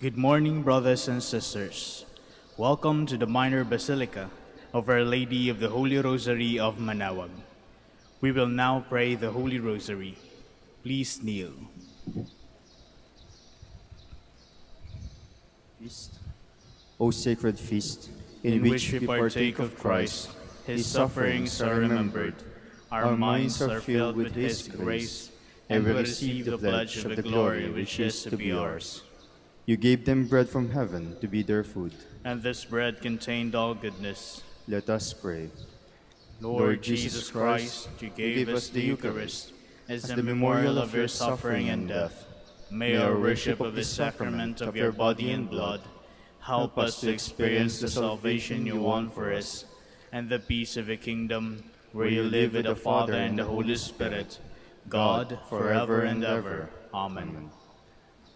Good morning, brothers and sisters. Welcome to the minor Basilica of Our Lady of the Holy Rosary of Manaoag. We will now pray the Holy Rosary. Please kneel. Feast. O sacred feast, in which we partake of Christ, His sufferings are remembered. Our minds are filled with His grace, and we receive the pledge of the glory which is to be ours. You gave them bread from heaven to be their food. And this bread contained all goodness. Let us pray. Lord Jesus Christ, you gave us the Eucharist as the memorial of your suffering and death. May our worship of this sacrament of your body and blood help us to experience the salvation you won for us and the peace of a kingdom where you live with the Father and the Holy Spirit, God, forever and ever. Amen.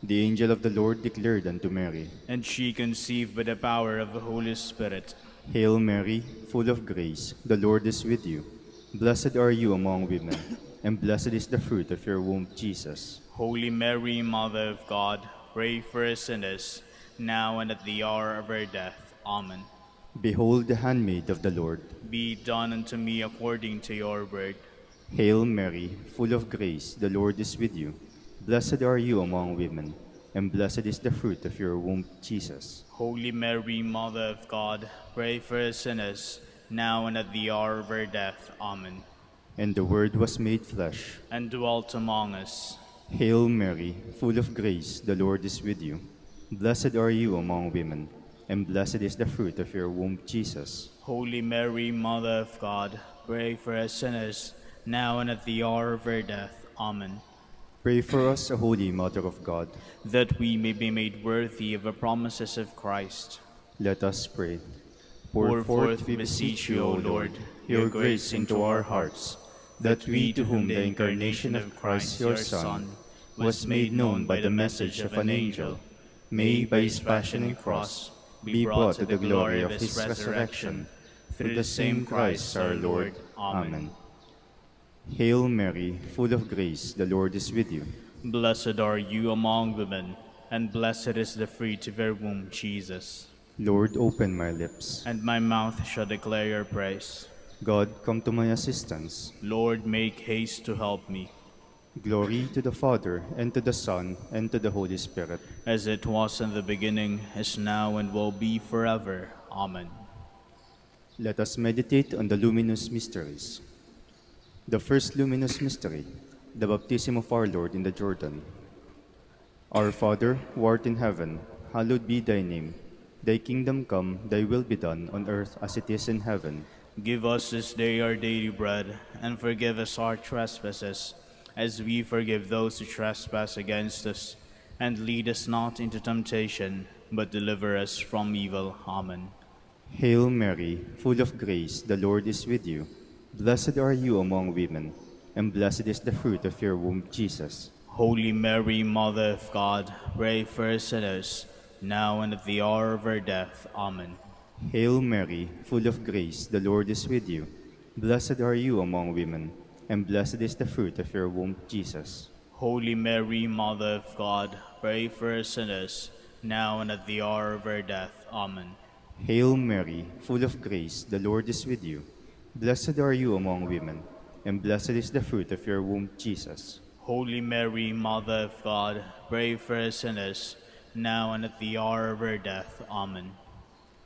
The angel of the Lord declared unto Mary, and she conceived by the power of the Holy Spirit. Hail Mary, full of grace, the Lord is with you. Blessed are you among women, and blessed is the fruit of your womb, Jesus. Holy Mary, Mother of God, pray for us sinners, now and at the hour of our death. Amen. Behold the handmaid of the Lord. Be done unto me according to your word. Hail Mary, full of grace, the Lord is with you. Blessed are you among women, and blessed is the fruit of your womb, Jesus. Holy Mary, Mother of God, pray for us sinners, now and at the hour of our death. Amen. And the Word was made flesh, and dwelt among us. Hail Mary, full of grace, the Lord is with you. Blessed are you among women, and blessed is the fruit of your womb, Jesus. Holy Mary, Mother of God, pray for us sinners, now and at the hour of our death. Amen. Pray for us, O Holy Mother of God, that we may be made worthy of the promises of Christ. Let us pray. Pour forth, we beseech you, O Lord, your grace into our hearts, that we, to whom the incarnation of Christ your Son was made known by the message of an angel, may, by his passion and cross, be brought to the glory of his resurrection, through the same Christ our Lord. Amen. Hail Mary, full of grace, the Lord is with you. Blessed are you among women, and blessed is the fruit of your womb, Jesus. Lord, open my lips, and my mouth shall declare your praise. God, come to my assistance. Lord, make haste to help me. Glory to the Father, and to the Son, and to the Holy Spirit. As it was in the beginning, is now, and will be forever. Amen. Let us meditate on the luminous mysteries. The first luminous mystery, the baptism of our Lord in the Jordan. Our Father, who art in heaven, hallowed be thy name. Thy kingdom come, thy will be done, on earth as it is in heaven. Give us this day our daily bread, and forgive us our trespasses, as we forgive those who trespass against us. And lead us not into temptation, but deliver us from evil. Amen. Hail Mary, full of grace, the Lord is with you. Blessed are you among women, and blessed is the fruit of your womb, Jesus. Holy Mary, Mother of God, pray for us sinners, now and at the hour of our death. Amen. Hail Mary, full of grace, the Lord is with you. Blessed are you among women, and blessed is the fruit of your womb, Jesus. Holy Mary, Mother of God, pray for us sinners, now and at the hour of our death. Amen. Hail Mary, full of grace, the Lord is with you. Blessed are you among women, and blessed is the fruit of your womb, Jesus. Holy Mary, Mother of God, pray for us sinners, now and at the hour of our death. Amen.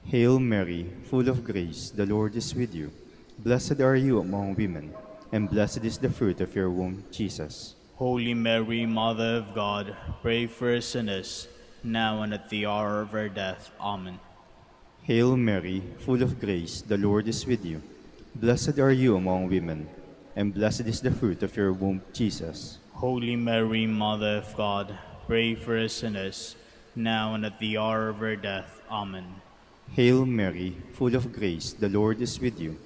Hail Mary, full of grace, the Lord is with you. Blessed are you among women, and blessed is the fruit of your womb, Jesus. Holy Mary, Mother of God, pray for us sinners, now and at the hour of our death. Amen. Hail Mary, full of grace, the Lord is with you. Blessed are you among women, and blessed is the fruit of your womb, Jesus. Holy Mary, Mother of God, pray for us sinners, now and at the hour of our death. Amen. Hail Mary, full of grace, the Lord is with you.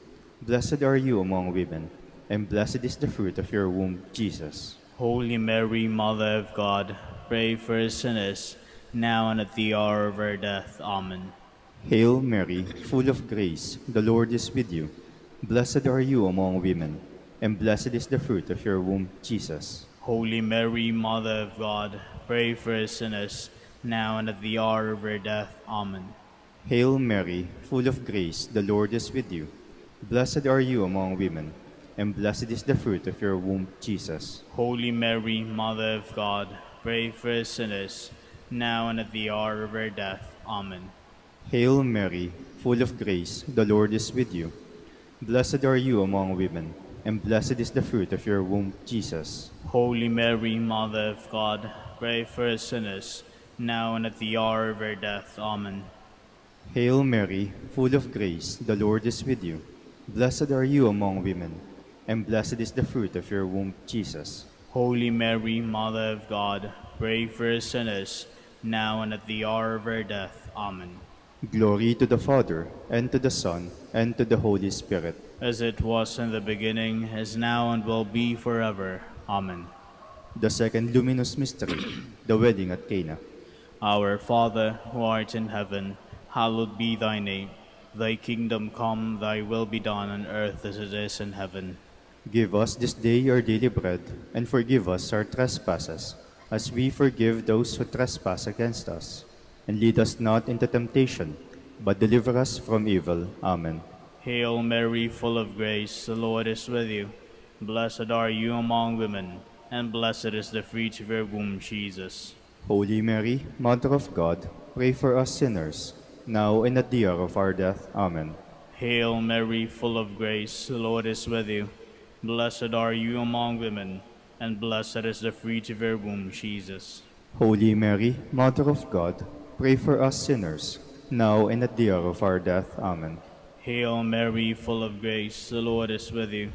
Blessed are you among women, and blessed is the fruit of your womb, Jesus. Holy Mary, Mother of God, pray for us sinners, now and at the hour of our death. Amen. Hail Mary, full of grace, the Lord is with you. Blessed are you among women, and blessed is the fruit of your womb, Jesus. Holy Mary, Mother of God, pray for us sinners, now and at the hour of our death. Amen. Hail Mary, full of grace, the Lord is with you. Blessed are you among women, and blessed is the fruit of your womb, Jesus. Holy Mary, Mother of God, pray for us sinners, now and at the hour of our death. Amen. Hail Mary, full of grace, the Lord is with you. Blessed are you among women, and blessed is the fruit of your womb, Jesus. Holy Mary, Mother of God, pray for us sinners, now and at the hour of our death. Amen. Hail Mary, full of grace, the Lord is with you. Blessed are you among women, and blessed is the fruit of your womb, Jesus. Holy Mary, Mother of God, pray for us sinners, now and at the hour of our death. Amen. Glory to the Father, and to the Son, and to the Holy Spirit. As it was in the beginning, is now, and will be forever. Amen. The second luminous mystery, the wedding at Cana. Our Father, who art in heaven, hallowed be thy name. Thy kingdom come, thy will be done on earth as it is in heaven. Give us this day our daily bread, and forgive us our trespasses, as we forgive those who trespass against us. And lead us not into temptation, but deliver us from evil. Amen. Hail Mary, full of grace, the Lord is with you. Blessed are you among women, and blessed is the fruit of your womb, Jesus. Holy Mary, Mother of God, pray for us sinners, now and at the hour of our death. Amen. Hail Mary, full of grace, the Lord is with you. Blessed are you among women, and blessed is the fruit of your womb, Jesus. Holy Mary, Mother of God, pray for us sinners, now and at the hour of our death. Amen. Hail Mary, full of grace, the Lord is with you.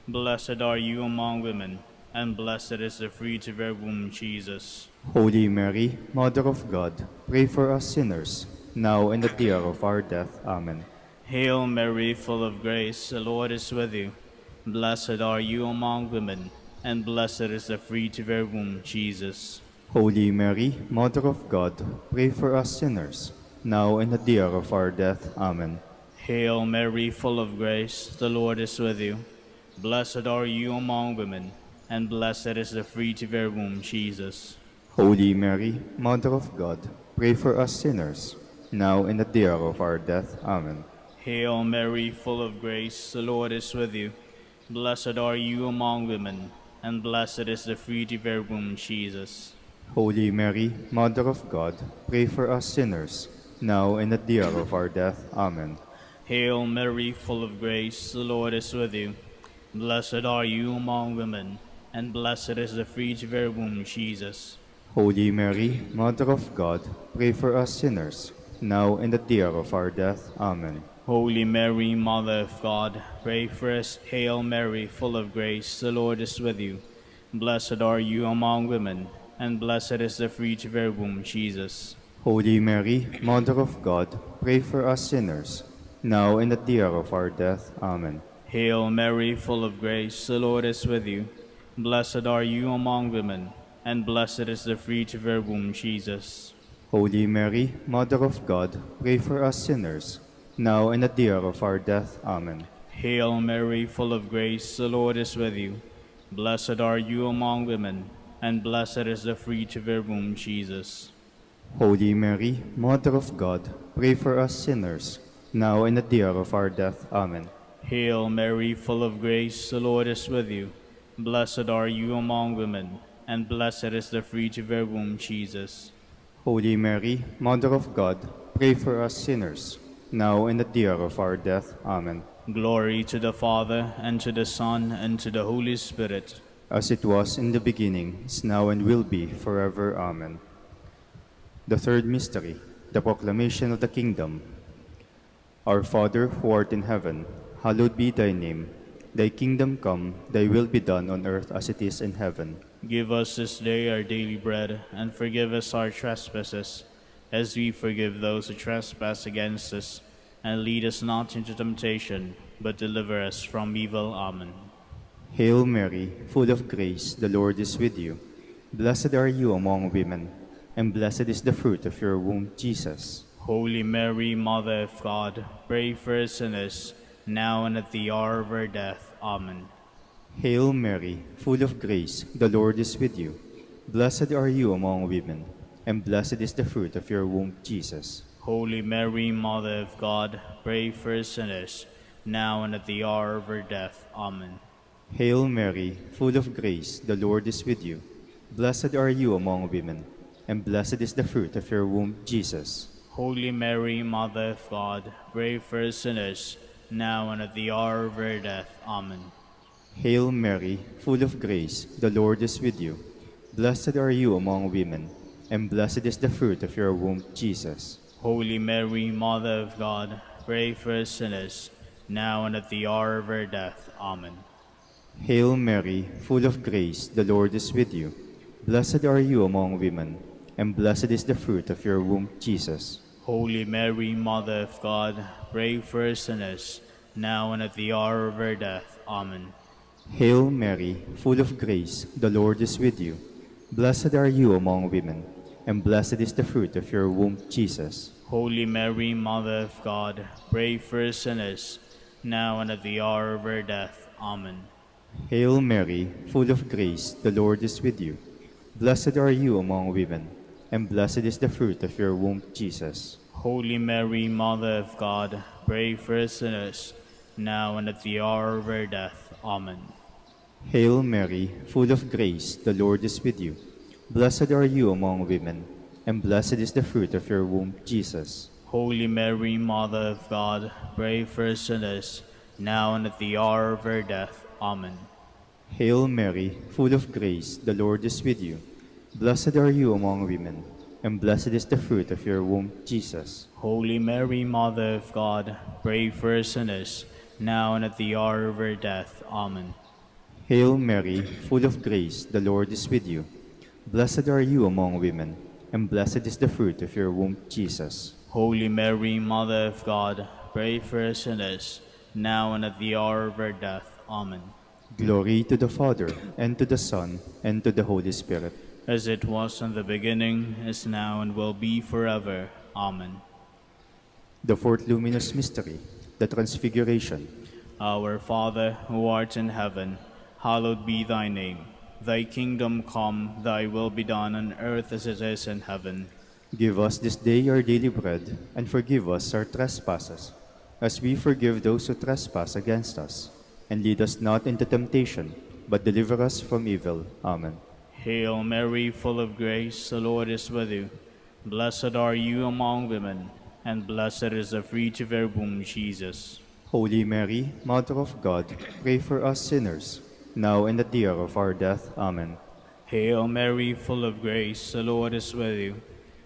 Blessed are you among women, and blessed is the fruit of your womb, Jesus. Holy Mary, Mother of God, pray for us sinners, now and at the hour of our death. Amen. Hail Mary, full of grace, the Lord is with you. Blessed are you among women, and blessed is the fruit of your womb, Jesus. Holy Mary, Mother of God, pray for us sinners, now and at the hour of our death. Amen. Hail Mary, full of grace, the Lord is with you. Blessed are you among women, and blessed is the fruit of your womb, Jesus. Holy Mary, Mother of God, pray for us sinners, now and at the hour of our death. Amen. Hail Mary, full of grace, the Lord is with you. Blessed are you among women, and blessed is the fruit of your womb, Jesus. Holy Mary, Mother of God, pray for us sinners, now and at the hour of our death. Amen. Hail Mary, full of grace, the Lord is with you. Blessed are you among women, and blessed is the fruit of your womb, Jesus. Holy Mary, Mother of God, pray for us sinners, now and at the hour of our death. Amen. Holy Mary, Mother of God, pray for us. Hail Mary, full of grace, the Lord is with you. Blessed are you among women, and blessed is the fruit of your womb, Jesus. Holy Mary, Mother of God, pray for us sinners, now and at the hour of our death. Amen. Hail Mary, full of grace, the Lord is with you. Blessed are you among women, and blessed is the fruit of your womb, Jesus. Holy Mary, Mother of God, pray for us sinners, now and at the hour of our death. Amen. Hail Mary, full of grace, the Lord is with you. Blessed are you among women, and blessed is the fruit of your womb, Jesus. Holy Mary, Mother of God, pray for us sinners, now and at the hour of our death. Amen. Hail Mary, full of grace, the Lord is with you. Blessed are you among women, and blessed is the fruit of your womb, Jesus. Holy Mary, Mother of God, pray for us sinners, now and at the hour of our death. Amen. Glory to the Father, and to the Son, and to the Holy Spirit. As it was in the beginning, is now, and will be, forever. Amen. The third mystery, the proclamation of the kingdom. Our Father, who art in heaven, hallowed be thy name. Thy kingdom come, thy will be done on earth as it is in heaven. Give us this day our daily bread, and forgive us our trespasses, as we forgive those who trespass against us. And lead us not into temptation, but deliver us from evil. Amen. Hail Mary, full of grace, the Lord is with you. Blessed are you among women, and blessed is the fruit of your womb, Jesus. Holy Mary, Mother of God, pray for us sinners, now and at the hour of our death. Amen. Hail Mary, full of grace, the Lord is with you. Blessed are you among women, and blessed is the fruit of your womb, Jesus. Holy Mary, Mother of God, pray for us sinners, now and at the hour of our death. Amen. Hail Mary, full of grace, the Lord is with you. Blessed are you among women, and blessed is the fruit of your womb, Jesus. Holy Mary, Mother of God, pray for us sinners, now and at the hour of our death. Amen. Hail Mary, full of grace, the Lord is with you. Blessed are you among women, and blessed is the fruit of your womb, Jesus. Holy Mary, Mother of God, pray for us sinners, now and at the hour of our death. Amen. Hail Mary, full of grace, the Lord is with you. Blessed are you among women, and blessed is the fruit of your womb, Jesus. Holy Mary, Mother of God, pray for us sinners, now and at the hour of our death. Amen. Hail Mary, full of grace, the Lord is with you. Blessed are you among women, and blessed is the fruit of your womb, Jesus. Holy Mary, Mother of God, pray for us sinners, now and at the hour of our death. Amen. Hail Mary, full of grace, the Lord is with you. Blessed are you among women, and blessed is the fruit of your womb, Jesus. Holy Mary, Mother of God, pray for us sinners, now and at the hour of our death. Amen. Hail Mary, full of grace, the Lord is with you. Blessed are you among women, and blessed is the fruit of your womb, Jesus. Holy Mary, Mother of God, pray for us sinners, now and at the hour of our death. Amen. Hail Mary, full of grace, the Lord is with you. Blessed are you among women, and blessed is the fruit of your womb, Jesus. Holy Mary, Mother of God, pray for us sinners, now and at the hour of our death. Amen. Hail Mary, full of grace, the Lord is with you. Blessed are you among women, and blessed is the fruit of your womb, Jesus. Holy Mary, Mother of God, pray for us sinners, now and at the hour of our death. Amen. Glory to the Father, and to the Son, and to the Holy Spirit. As it was in the beginning, is now, and will be forever. Amen. The fourth luminous mystery, the Transfiguration. Our Father, who art in heaven, hallowed be thy name. Thy kingdom come, thy will be done on earth as it is in heaven. Give us this day our daily bread, and forgive us our trespasses, as we forgive those who trespass against us. And lead us not into temptation, but deliver us from evil. Amen. Hail Mary, full of grace, the Lord is with you. Blessed are you among women, and blessed is the fruit of your womb, Jesus. Holy Mary, Mother of God, pray for us sinners, now and at the hour of our death. Amen. Hail Mary, full of grace, the Lord is with you.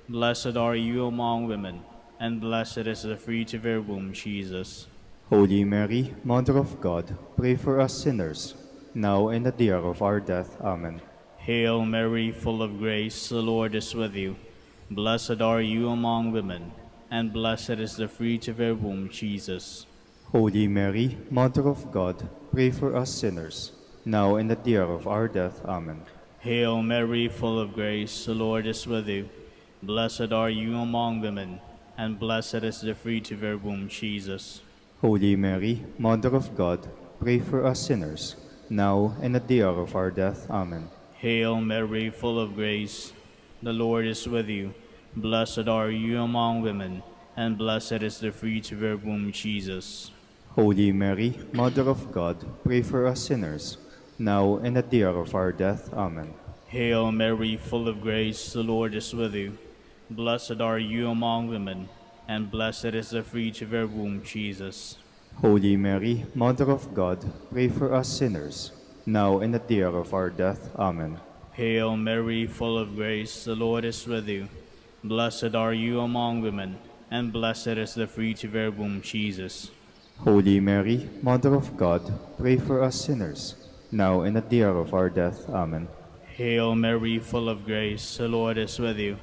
Blessed are you among women, and blessed is the fruit of your womb, Jesus. Holy Mary, Mother of God, pray for us sinners, now and at the hour of our death. Amen. Hail Mary, full of grace, the Lord is with you. Blessed are you among women, and blessed is the fruit of your womb, Jesus. Holy Mary, Mother of God, pray for us sinners, now and at the hour of our death. Amen. Hail Mary, full of grace, the Lord is with you. Blessed are you among women, and blessed is the fruit of your womb, Jesus. Holy Mary, Mother of God, pray for us sinners, now and at the hour of our death. Amen. Hail Mary, full of grace, the Lord is with you. Blessed are you among women, and blessed is the fruit of your womb, Jesus. Holy Mary, Mother of God, pray for us sinners, now and at the hour of our death. Amen. Hail Mary, full of grace, the Lord is with you. Blessed are you among women, and blessed is the fruit of your womb, Jesus. Holy Mary, Mother of God, pray for us sinners, now and at the hour of our death. Amen. Hail Mary, full of grace, the Lord is with you. Blessed are you among women, and blessed is the fruit of your womb, Jesus. Holy Mary, Mother of God, pray for us sinners, now and at the hour of our death. Amen. Hail Mary, full of grace, the Lord is with you.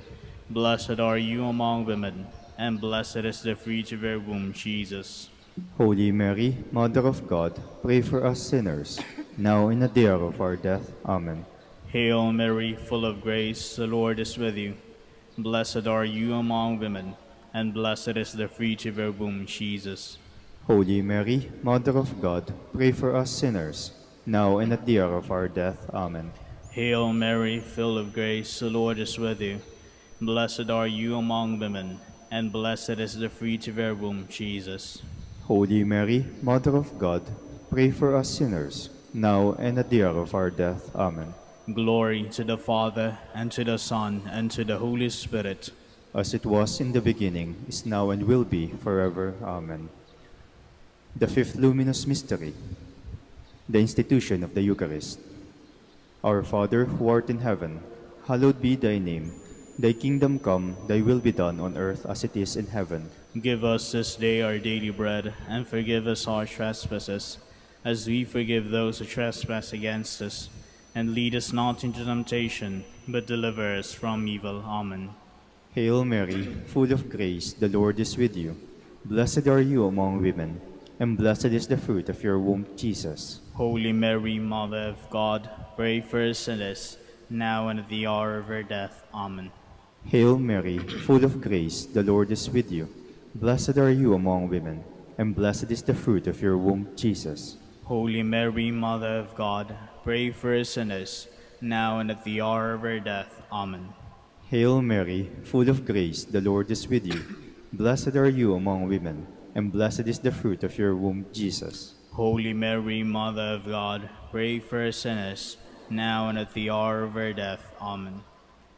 Blessed are you among women, and blessed is the fruit of your womb, Jesus. Holy Mary, Mother of God, pray for us sinners, now and at the hour of our death. Amen. Hail Mary, full of grace, the Lord is with you. Blessed are you among women, and blessed is the fruit of your womb, Jesus. Holy Mary, Mother of God, pray for us sinners, now and at the hour of our death. Amen. Hail Mary, full of grace, the Lord is with you. Blessed are you among women, and blessed is the fruit of your womb, Jesus. Holy Mary, Mother of God, pray for us sinners, now and at the hour of our death. Amen. Glory to the Father, and to the Son, and to the Holy Spirit. As it was in the beginning, is now, and will be forever. Amen. The fifth luminous mystery, the institution of the Eucharist. Our Father, who art in heaven, hallowed be thy name. Thy kingdom come, thy will be done on earth as it is in heaven. Give us this day our daily bread, and forgive us our trespasses, as we forgive those who trespass against us. And lead us not into temptation, but deliver us from evil. Amen. Hail Mary, full of grace, the Lord is with you. Blessed are you among women, and blessed is the fruit of your womb, Jesus. Holy Mary, Mother of God, pray for us sinners, now and at the hour of our death. Amen. Hail Mary, full of grace, the Lord is with you. Blessed are you among women, and blessed is the fruit of your womb, Jesus. Holy Mary, Mother of God, pray for us sinners, now and at the hour of our death. Amen. Hail Mary, full of grace, the Lord is with you. Blessed are you among women, and blessed is the fruit of your womb, Jesus. Holy Mary, Mother of God, pray for us sinners, now and at the hour of our death. Amen.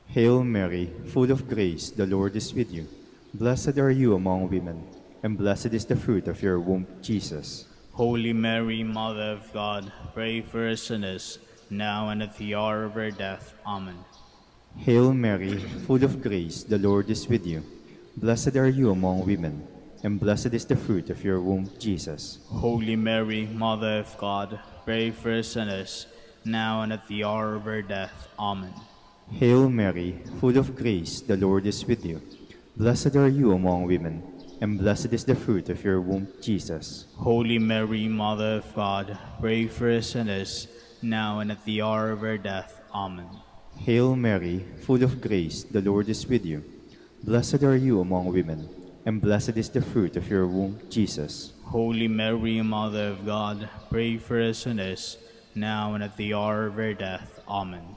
Hail Mary, full of grace, the Lord is with you. Blessed are you among women, and blessed is the fruit of your womb, Jesus. Holy Mary, Mother of God, pray for us sinners, now and at the hour of our death. Amen. Hail Mary, full of grace, the Lord is with you. Blessed are you among women, and blessed is the fruit of your womb, Jesus. Holy Mary, Mother of God, pray for us sinners, now and at the hour of our death. Amen. Hail Mary, full of grace, the Lord is with you. Blessed are you among women, and blessed is the fruit of your womb, Jesus. Holy Mary, Mother of God, pray for us sinners, now and at the hour of our death. Amen. Hail Mary, full of grace, the Lord is with you. Blessed are you among women, and blessed is the fruit of your womb, Jesus. Holy Mary, Mother of God, pray for us sinners, now and at the hour of our death. Amen.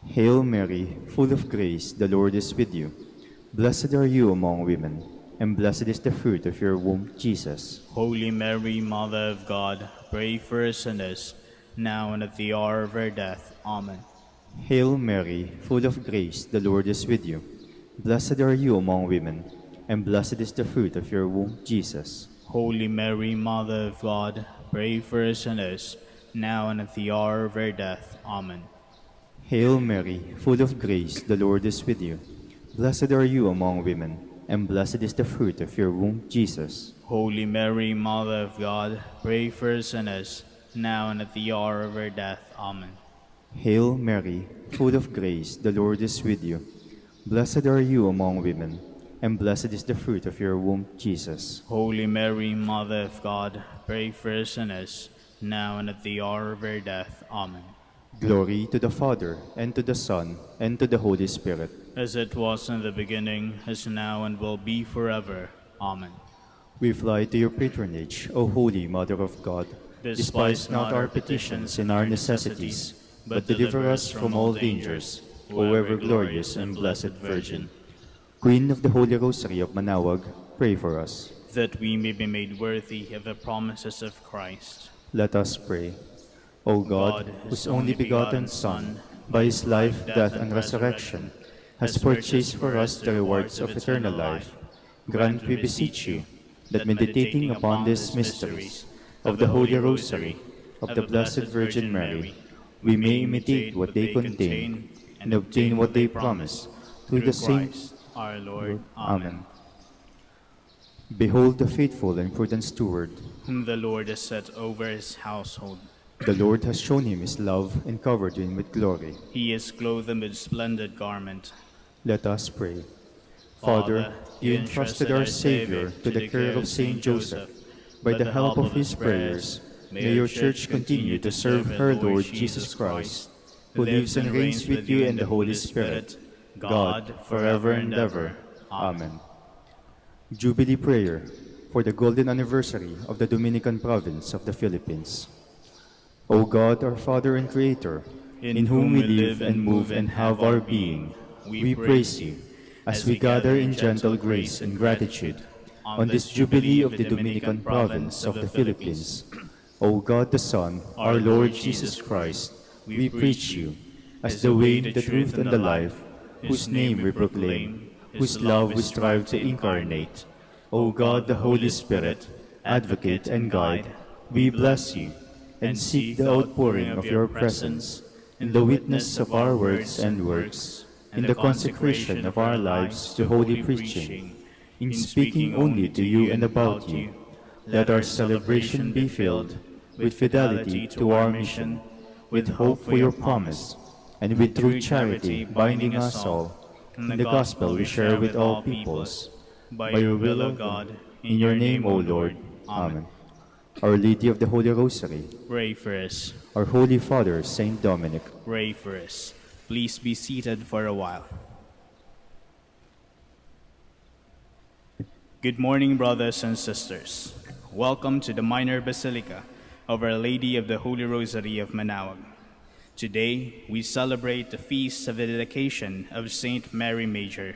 Hail Mary, full of grace, the Lord is with you. Blessed are you among women, and blessed is the fruit of your womb, Jesus. Holy Mary, Mother of God, pray for us sinners, now and at the hour of our death. Amen. Hail Mary, full of grace, the Lord is with you. Blessed are you among women, and blessed is the fruit of your womb, Jesus. Holy Mary, Mother of God, pray for us sinners, now and at the hour of our death. Amen. Hail Mary, full of grace, the Lord is with you. Blessed are you among women, and blessed is the fruit of your womb, Jesus. Holy Mary, Mother of God, pray for us sinners, now and at the hour of our death. Amen. Hail Mary, full of grace, the Lord is with you. Blessed are you among women, and blessed is the fruit of your womb, Jesus. Holy Mary, Mother of God, pray for us sinners, now and at the hour of our death. Amen. Glory to the Father, and to the Son, and to the Holy Spirit. As it was in the beginning, is now, and will be forever. Amen. We fly to your patronage, O Holy Mother of God. Despise not our petitions and our necessities, but deliver us from all dangers, O ever glorious and blessed Virgin. Queen of the Holy Rosary of Manaoag, pray for us. That we may be made worthy of the promises of Christ. Let us pray. O God, whose only begotten Son, by his life, death, and resurrection, has purchased for us the rewards of eternal life, grant, we beseech you, that meditating upon these mysteries of the Holy Rosary of the Blessed Virgin Mary, we may imitate what they contain and obtain what they promise, through the same our Lord. Amen. Behold the faithful and prudent steward, whom the Lord has set over his household. The Lord has shown him his love and covered him with glory. He has clothed him with splendid garment. Let us pray. Father, you entrusted our Savior to the care of Saint Joseph. By the help of his prayers, may your Church continue to serve her Lord Jesus Christ, who lives and reigns with you in the Holy Spirit, God, forever and ever. Amen. Jubilee Prayer for the golden anniversary of the Dominican province of the Philippines. O God, our Father and Creator, in whom we live and move and have our being, we praise you. as we gather in gentle grace and gratitude on this Jubilee of the Dominican Province of the Philippines, O God the Son, our Lord Jesus Christ, we preach you as the way, the truth, and the life, whose name we proclaim, whose love we strive to incarnate. O God, the Holy Spirit, advocate and guide, we bless you and seek the outpouring of your presence in the witness of our words and works, in the consecration of our lives to holy preaching, in speaking only to you and about you. Let our celebration be filled with fidelity to our mission, with hope for your promise, and with true charity binding us all in the gospel we share with all peoples. By your will, O God, in your name, O Lord. Amen. Our Lady of the Holy Rosary, Pray for us. our Holy Father, Saint Dominic, Pray for us. Please be seated for a while. Good morning, brothers and sisters. Welcome to the Minor Basilica of Our Lady of the Holy Rosary of Manaoag. Today, we celebrate the feast of the dedication of Saint Mary Major.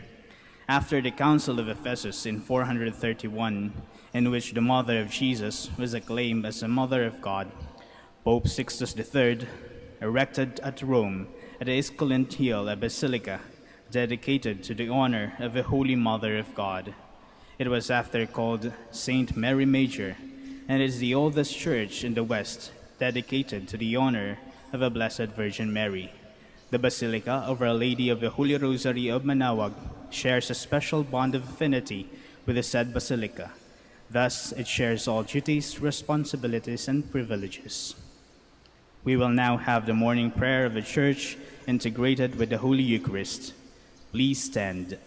After the Council of Ephesus in 431, in which the Mother of Jesus was acclaimed as the Mother of God, Pope Sixtus III erected at Rome at the Escalante Hill a basilica dedicated to the honor of the Holy Mother of God. It was after called Saint Mary Major, and is the oldest church in the West dedicated to the honor of a Blessed Virgin Mary. The Basilica of Our Lady of the Holy Rosary of Manaoag shares a special bond of affinity with the said basilica. Thus, it shares all duties, responsibilities, and privileges. We will now have the morning prayer of the Church integrated with the Holy Eucharist. Please stand.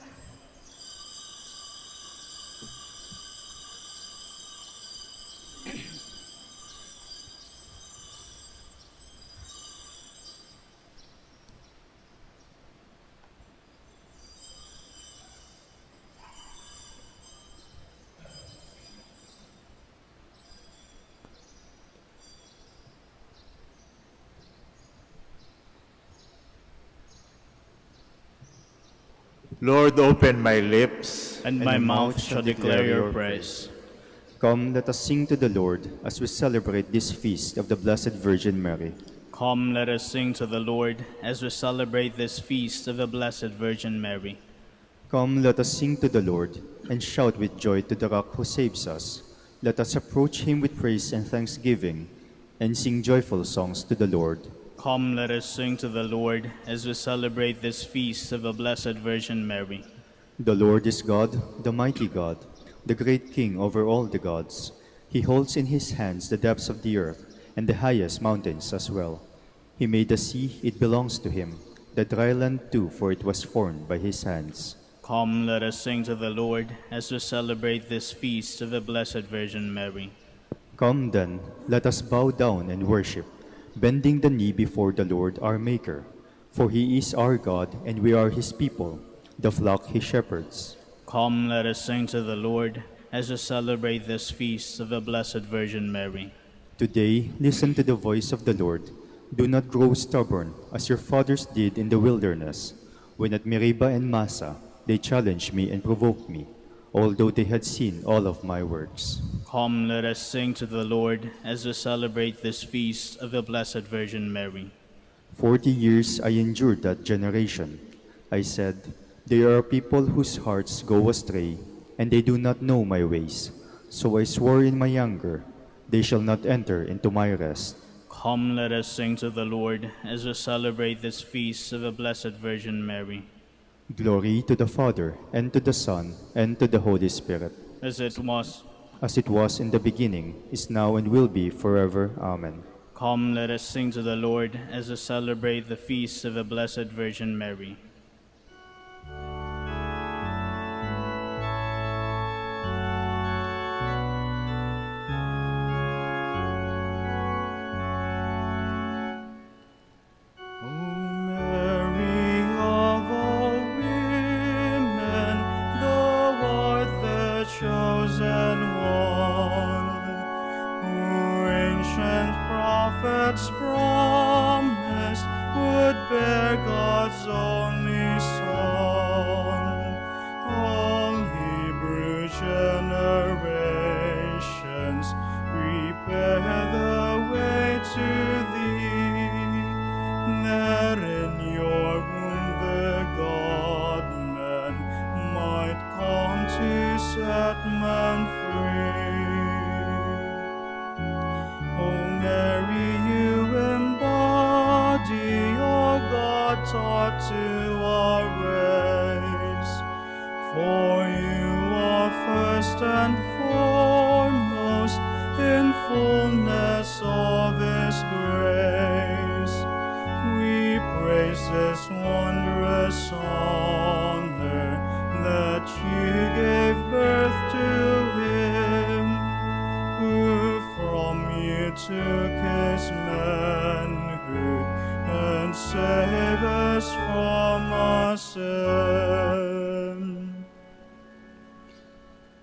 Lord, open my lips, And my mouth shall declare your praise. come, let us sing to the Lord as we celebrate this feast of the Blessed Virgin Mary. Come, let us sing to the Lord as we celebrate this feast of the Blessed Virgin Mary. Come, let us sing to the Lord and shout with joy to the rock who saves us. Let us approach him with praise and thanksgiving and sing joyful songs to the Lord. Come, let us sing to the Lord as we celebrate this feast of the Blessed Virgin Mary. The Lord is God, the mighty God, the great King over all the gods. He holds in his hands the depths of the earth and the highest mountains as well. He made the sea, it belongs to him, the dry land too, for it was formed by his hands. Come, let us sing to the Lord as we celebrate this feast of the Blessed Virgin Mary. Come then, let us bow down and worship, bending the knee before the Lord our Maker. For he is our God, and we are his people, the flock he shepherds. Come, let us sing to the Lord as we celebrate this feast of the Blessed Virgin Mary. Today, listen to the voice of the Lord. Do not grow stubborn, as your fathers did in the wilderness, when at Meribah and Massa they challenged me and provoked me, although they had seen all of my works. Come, let us sing to the Lord as we celebrate this feast of the Blessed Virgin Mary. 40 years I endured that generation. I said, "There are people whose hearts go astray, and they do not know my ways. So I swore in my anger, they shall not enter into my rest." Come, let us sing to the Lord as we celebrate this feast of the Blessed Virgin Mary. Glory to the Father, and to the Son, and to the Holy Spirit, As it was in the beginning, is now, and will be forever. Amen. Come, let us sing to the Lord as we celebrate the feast of the Blessed Virgin Mary. his wondrous honor, that you gave birth to him, who from you took his manhood and saved us from our sin.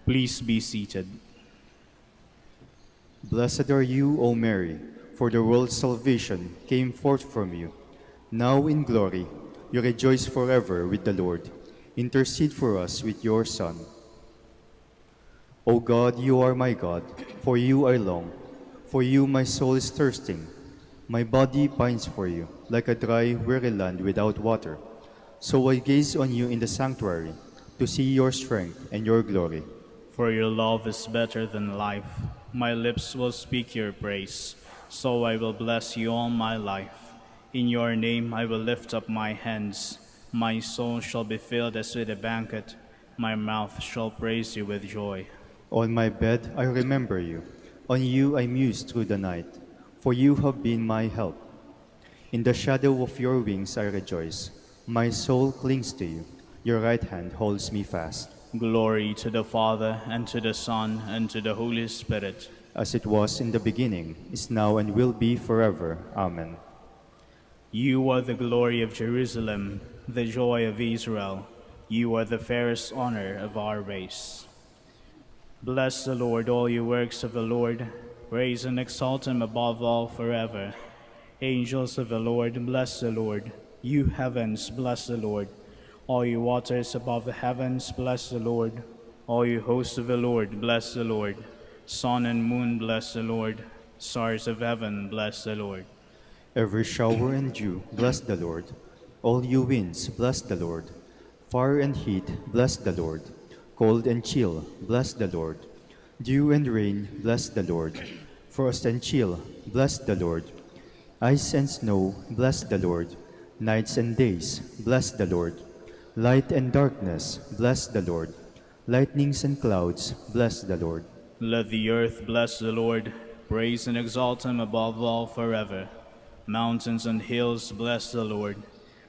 Please be seated. Blessed are you, O Mary, for the world's salvation came forth from you. Now in glory, you rejoice forever with the Lord. Intercede for us with your Son. O God, you are my God, for you I long. For you my soul is thirsting. My body pines for you, like a dry, weary land without water. So I gaze on you in the sanctuary, to see your strength and your glory. For your love is better than life. My lips will speak your praise, so I will bless you all my life. In your name I will lift up my hands. My soul shall be filled as with a banquet. My mouth shall praise you with joy. On my bed I remember you. On you I muse through the night, for you have been my help. In the shadow of your wings I rejoice. My soul clings to you. Your right hand holds me fast. Glory to the Father, and to the Son, and to the Holy Spirit. As it was in the beginning, is now, and will be forever. Amen. You are the glory of Jerusalem, the joy of Israel. You are the fairest honor of our race. Bless the Lord, all you works of the Lord. Praise and exalt him above all forever. Angels of the Lord, bless the Lord. You heavens, bless the Lord. All you waters above the heavens, bless the Lord. All you hosts of the Lord, bless the Lord. Sun and moon, bless the Lord. Stars of heaven, bless the Lord. Every shower and dew, bless the Lord. All you winds, bless the Lord. Fire and heat, bless the Lord. Cold and chill, bless the Lord. Dew and rain, bless the Lord. Frost and chill, bless the Lord. Ice and snow, bless the Lord. Nights and days, bless the Lord. Light and darkness, bless the Lord. Lightnings and clouds, bless the Lord. Let the earth bless the Lord. Praise and exalt him above all forever. Mountains and hills, bless the Lord.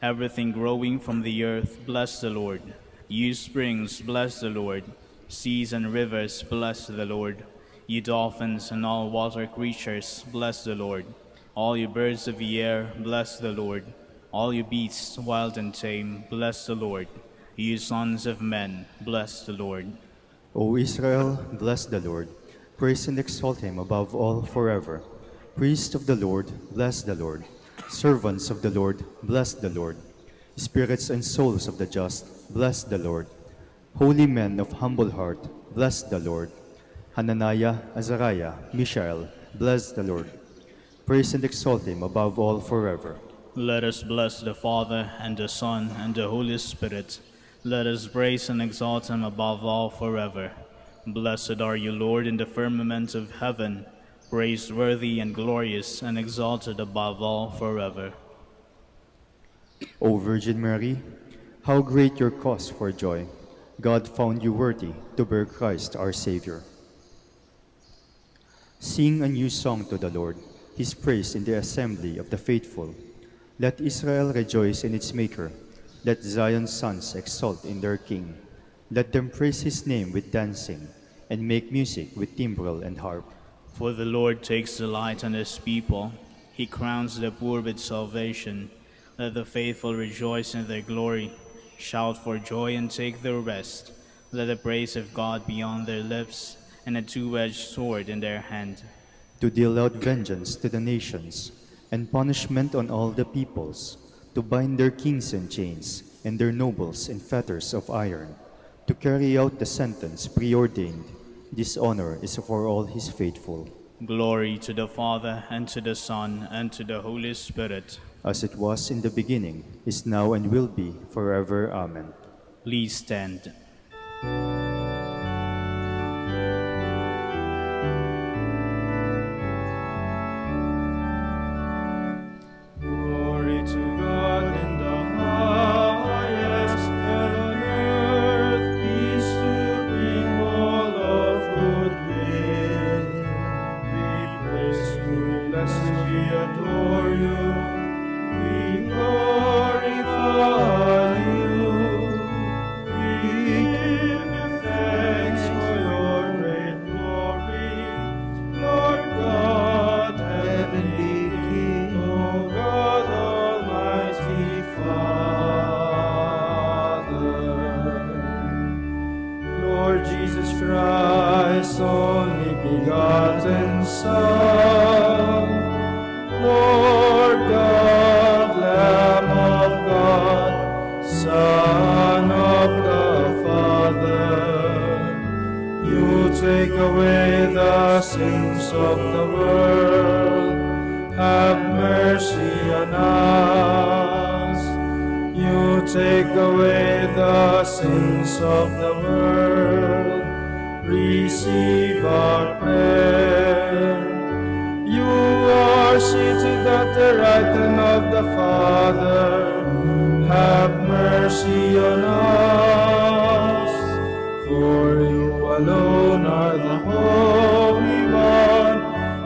Everything growing from the earth, bless the Lord. You springs, bless the Lord. Seas and rivers, bless the Lord. You dolphins and all water creatures, bless the Lord. All you birds of the air, bless the Lord. All you beasts, wild and tame, bless the Lord. You sons of men, bless the Lord. O Israel, bless the Lord. Praise and exalt him above all forever. Priests of the Lord, bless the Lord. Servants of the Lord, bless the Lord. Spirits and souls of the just, bless the Lord. Holy men of humble heart, bless the Lord. Hananiah, Azariah, Mishael, bless the Lord. Praise and exalt him above all forever. Let us bless the Father, and the Son, and the Holy Spirit. Let us praise and exalt him above all forever. Blessed are you, Lord, in the firmament of heaven, praiseworthy and glorious, and exalted above all forever. O Virgin Mary, how great your cause for joy! God found you worthy to bear Christ our Savior. Sing a new song to the Lord, his praise in the assembly of the faithful. Let Israel rejoice in its Maker. Let Zion's sons exult in their King. Let them praise his name with dancing, and make music with timbrel and harp. For the Lord takes delight in his people. He crowns the poor with salvation. Let the faithful rejoice in their glory. Shout for joy and take their rest. Let the praise of God be on their lips, and a two-edged sword in their hand. To deal out vengeance to the nations, and punishment on all the peoples, to bind their kings in chains, and their nobles in fetters of iron, to carry out the sentence preordained. This honor is for all his faithful. Glory to the Father, and to the Son, and to the Holy Spirit. As it was in the beginning, is now, and will be forever. Amen. Please stand. Glory to God in the highest, and on earth peace to people of good will. We praise you, we bless you, we adore you, we glorify Son. Lord God, Lamb of God, Son of the Father, you take away the sins of the world. Have mercy on us. You take away the sins of the world. Receive our prayer. You are seated at the right hand of the Father. Have mercy on us. For you alone are the Holy One.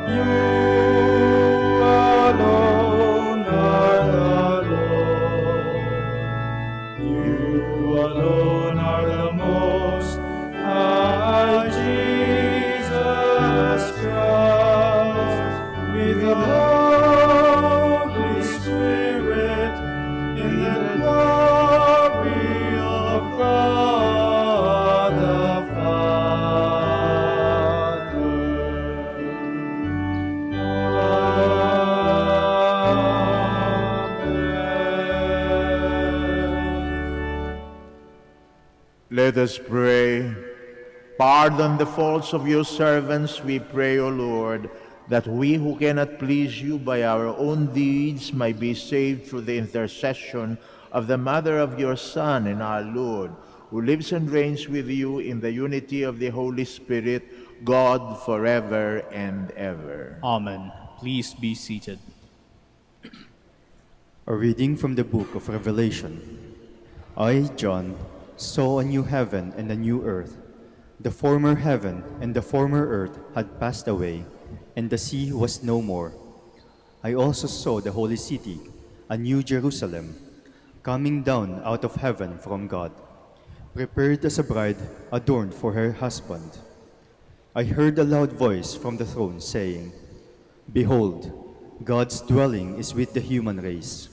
You alone are the Lord. You alone are the Most High Jesus Christ, with the Holy Spirit, in the glory of God the Father. Amen. Let us pray. Pardon the faults of your servants, we pray, O Lord, that we who cannot please you by our own deeds might be saved through the intercession of the Mother of your Son and our Lord, who lives and reigns with you in the unity of the Holy Spirit, God forever and ever. Amen. Please be seated. A reading from the book of Revelation. I, John, saw a new heaven and a new earth. The former heaven and the former earth had passed away, and the sea was no more. I also saw the holy city, a new Jerusalem, coming down out of heaven from God, prepared as a bride adorned for her husband. I heard a loud voice from the throne saying, "Behold, God's dwelling is with the human race.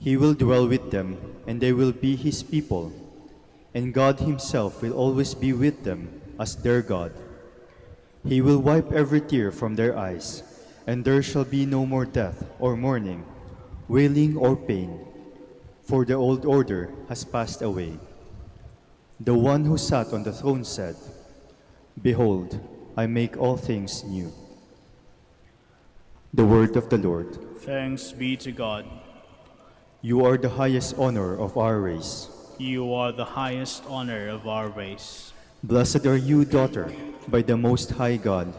He will dwell with them, and they will be his people. And God himself will always be with them as their God. He will wipe every tear from their eyes, and there shall be no more death or mourning, wailing or pain, for the old order has passed away." The one who sat on the throne said, "Behold, I make all things new." The word of the Lord. Thanks be to God. You are the highest honor of our race. You are the highest honor of our race. Blessed are you, daughter, by the Most High God,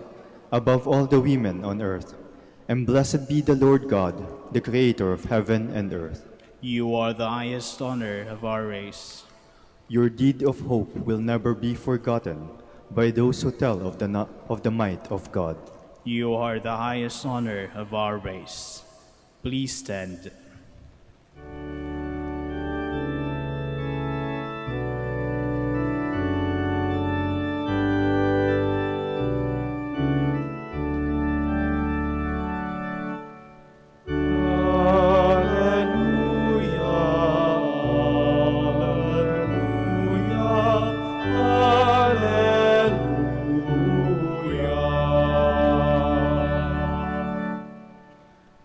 above all the women on earth. And blessed be the Lord God, the Creator of heaven and earth. You are the highest honor of our race. Your deed of hope will never be forgotten by those who tell of the might of God. You are the highest honor of our race. Please stand.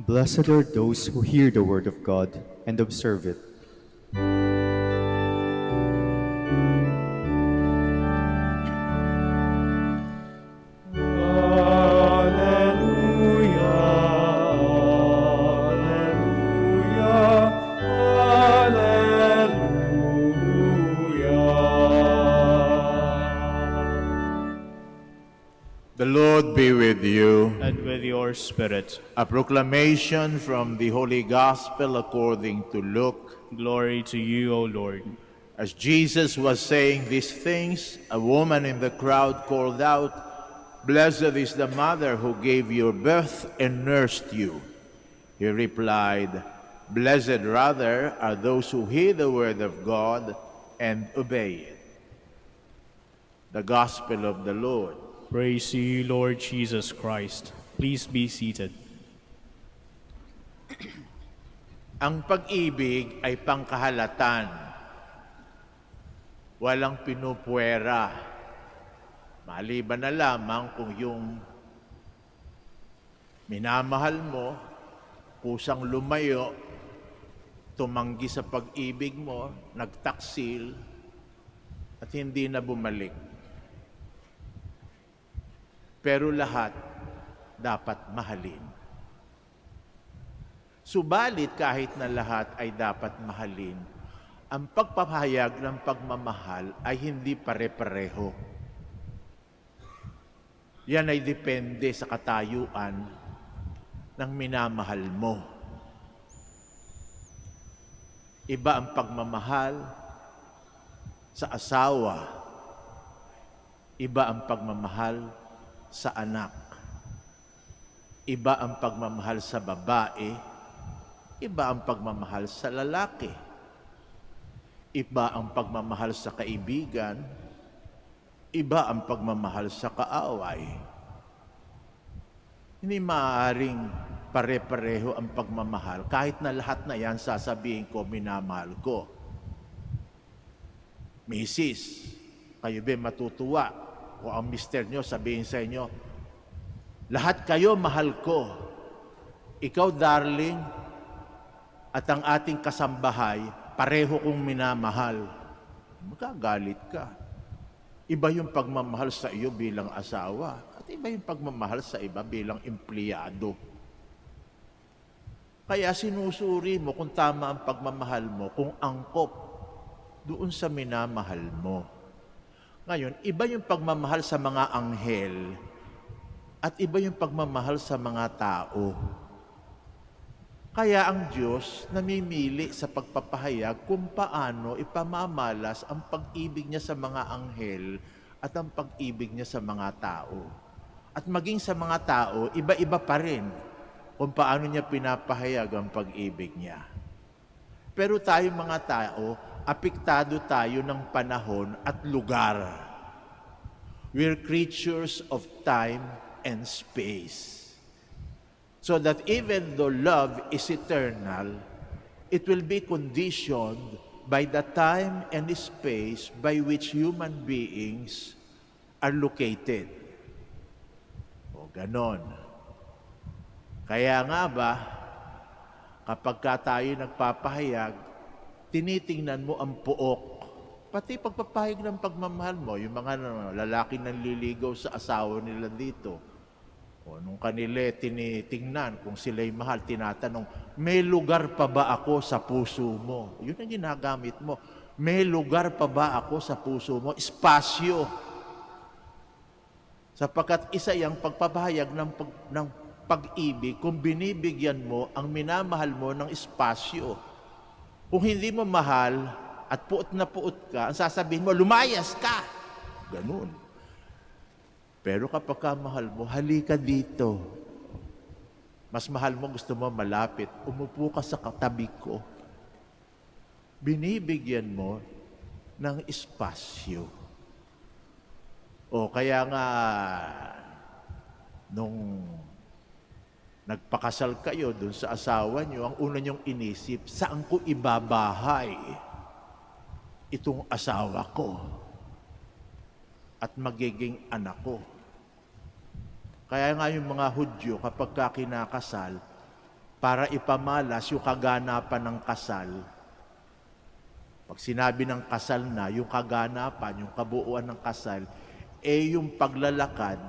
Blessed are those who hear the word of God and observe it. The Lord be with you. And with your spirit. A proclamation from the Holy Gospel according to Luke. Glory to you, O Lord. As Jesus was saying these things, a woman in the crowd called out, "Blessed is the mother who gave you birth and nursed you." He replied, "Blessed rather are those who hear the word of God and obey it." The Gospel of the Lord. Praise to you, Lord Jesus Christ. Please be seated. Ang pag-ibig ay pangkahalatan. Walang pinupuwera. Maliban na lamang kung yung Minamahal mo, kusang lumayo, tumanggi sa pag-ibig mo, nagtaksil, at hindi na bumalik. Pero lahat dapat mahalin. Subalit kahit na lahat ay dapat mahalin, ang pagpapahayag ng pagmamahal ay hindi pare-pareho. Yan ay depende sa katayuan ng minamahal mo. Iba ang pagmamahal sa asawa. Iba ang pagmamahal sa anak. Iba ang pagmamahal sa babae. Iba ang pagmamahal sa lalaki. Iba ang pagmamahal sa kaibigan. Iba ang pagmamahal sa kaaway. Hindi maaaring pare-pareho ang pagmamahal. Kahit na lahat na yan, sasabihin ko, minamahal ko. Misis, kayo ba matutuwa? O ang mister nyo, sabihin sa inyo, lahat kayo mahal ko. Ikaw, darling, at ang ating kasambahay, pareho kong minamahal. Magagalit ka. Iba yung pagmamahal sa iyo bilang asawa, at iba yung pagmamahal sa iba bilang empleyado. Kaya sinusuri mo kung tama ang pagmamahal mo, kung angkop doon sa minamahal mo. Ngayon, iba yung pagmamahal sa mga anghel at iba yung pagmamahal sa mga tao. Kaya ang Diyos namimili sa pagpapahayag kung paano ipamamalas ang pag-ibig niya sa mga anghel at ang pag-ibig niya sa mga tao. At maging sa mga tao, iba-iba pa rin kung paano niya pinapahayag ang pag-ibig niya. Pero tayo mga tao, apektado tayo ng panahon at lugar. We're creatures of time and space. So that even though love is eternal, it will be conditioned by the time and the space by which human beings are located. O ganon. Kaya nga ba, kapag tayo nagpapahayag, tinitingnan mo ang puok. Pati pagpapahayag ng pagmamahal mo, yung mga lalaki nanliligaw sa asawa nila dito. O nung kanila tinitingnan kung sila'y mahal, tinatanong, may lugar pa ba ako sa puso mo? Yun ang ginagamit mo. May lugar pa ba ako sa puso mo? Espasyo. Sapagkat isa yung pagpapahayag ng pag-ibig kung binibigyan mo ang minamahal mo ng espasyo. Kung hindi mo mahal at puot na puot ka, ang sasabihin mo, lumayas ka. Ganun. Pero kapag ka mahal mo, halika dito. Mas mahal mo, gusto mo malapit. Umupo ka sa katabi ko. Binibigyan mo ng espasyo. O kaya nga, nung nagpakasal kayo dun sa asawa nyo, ang una nyong inisip, saan ko ibabahay itong asawa ko at magiging anak ko? Kaya nga yung mga Hudyo, kapag kinakasal, para ipamalas yung kaganapan ng kasal, pag sinabi ng kasal na, yung kaganapan, yung kabuuan ng kasal, yung paglalakad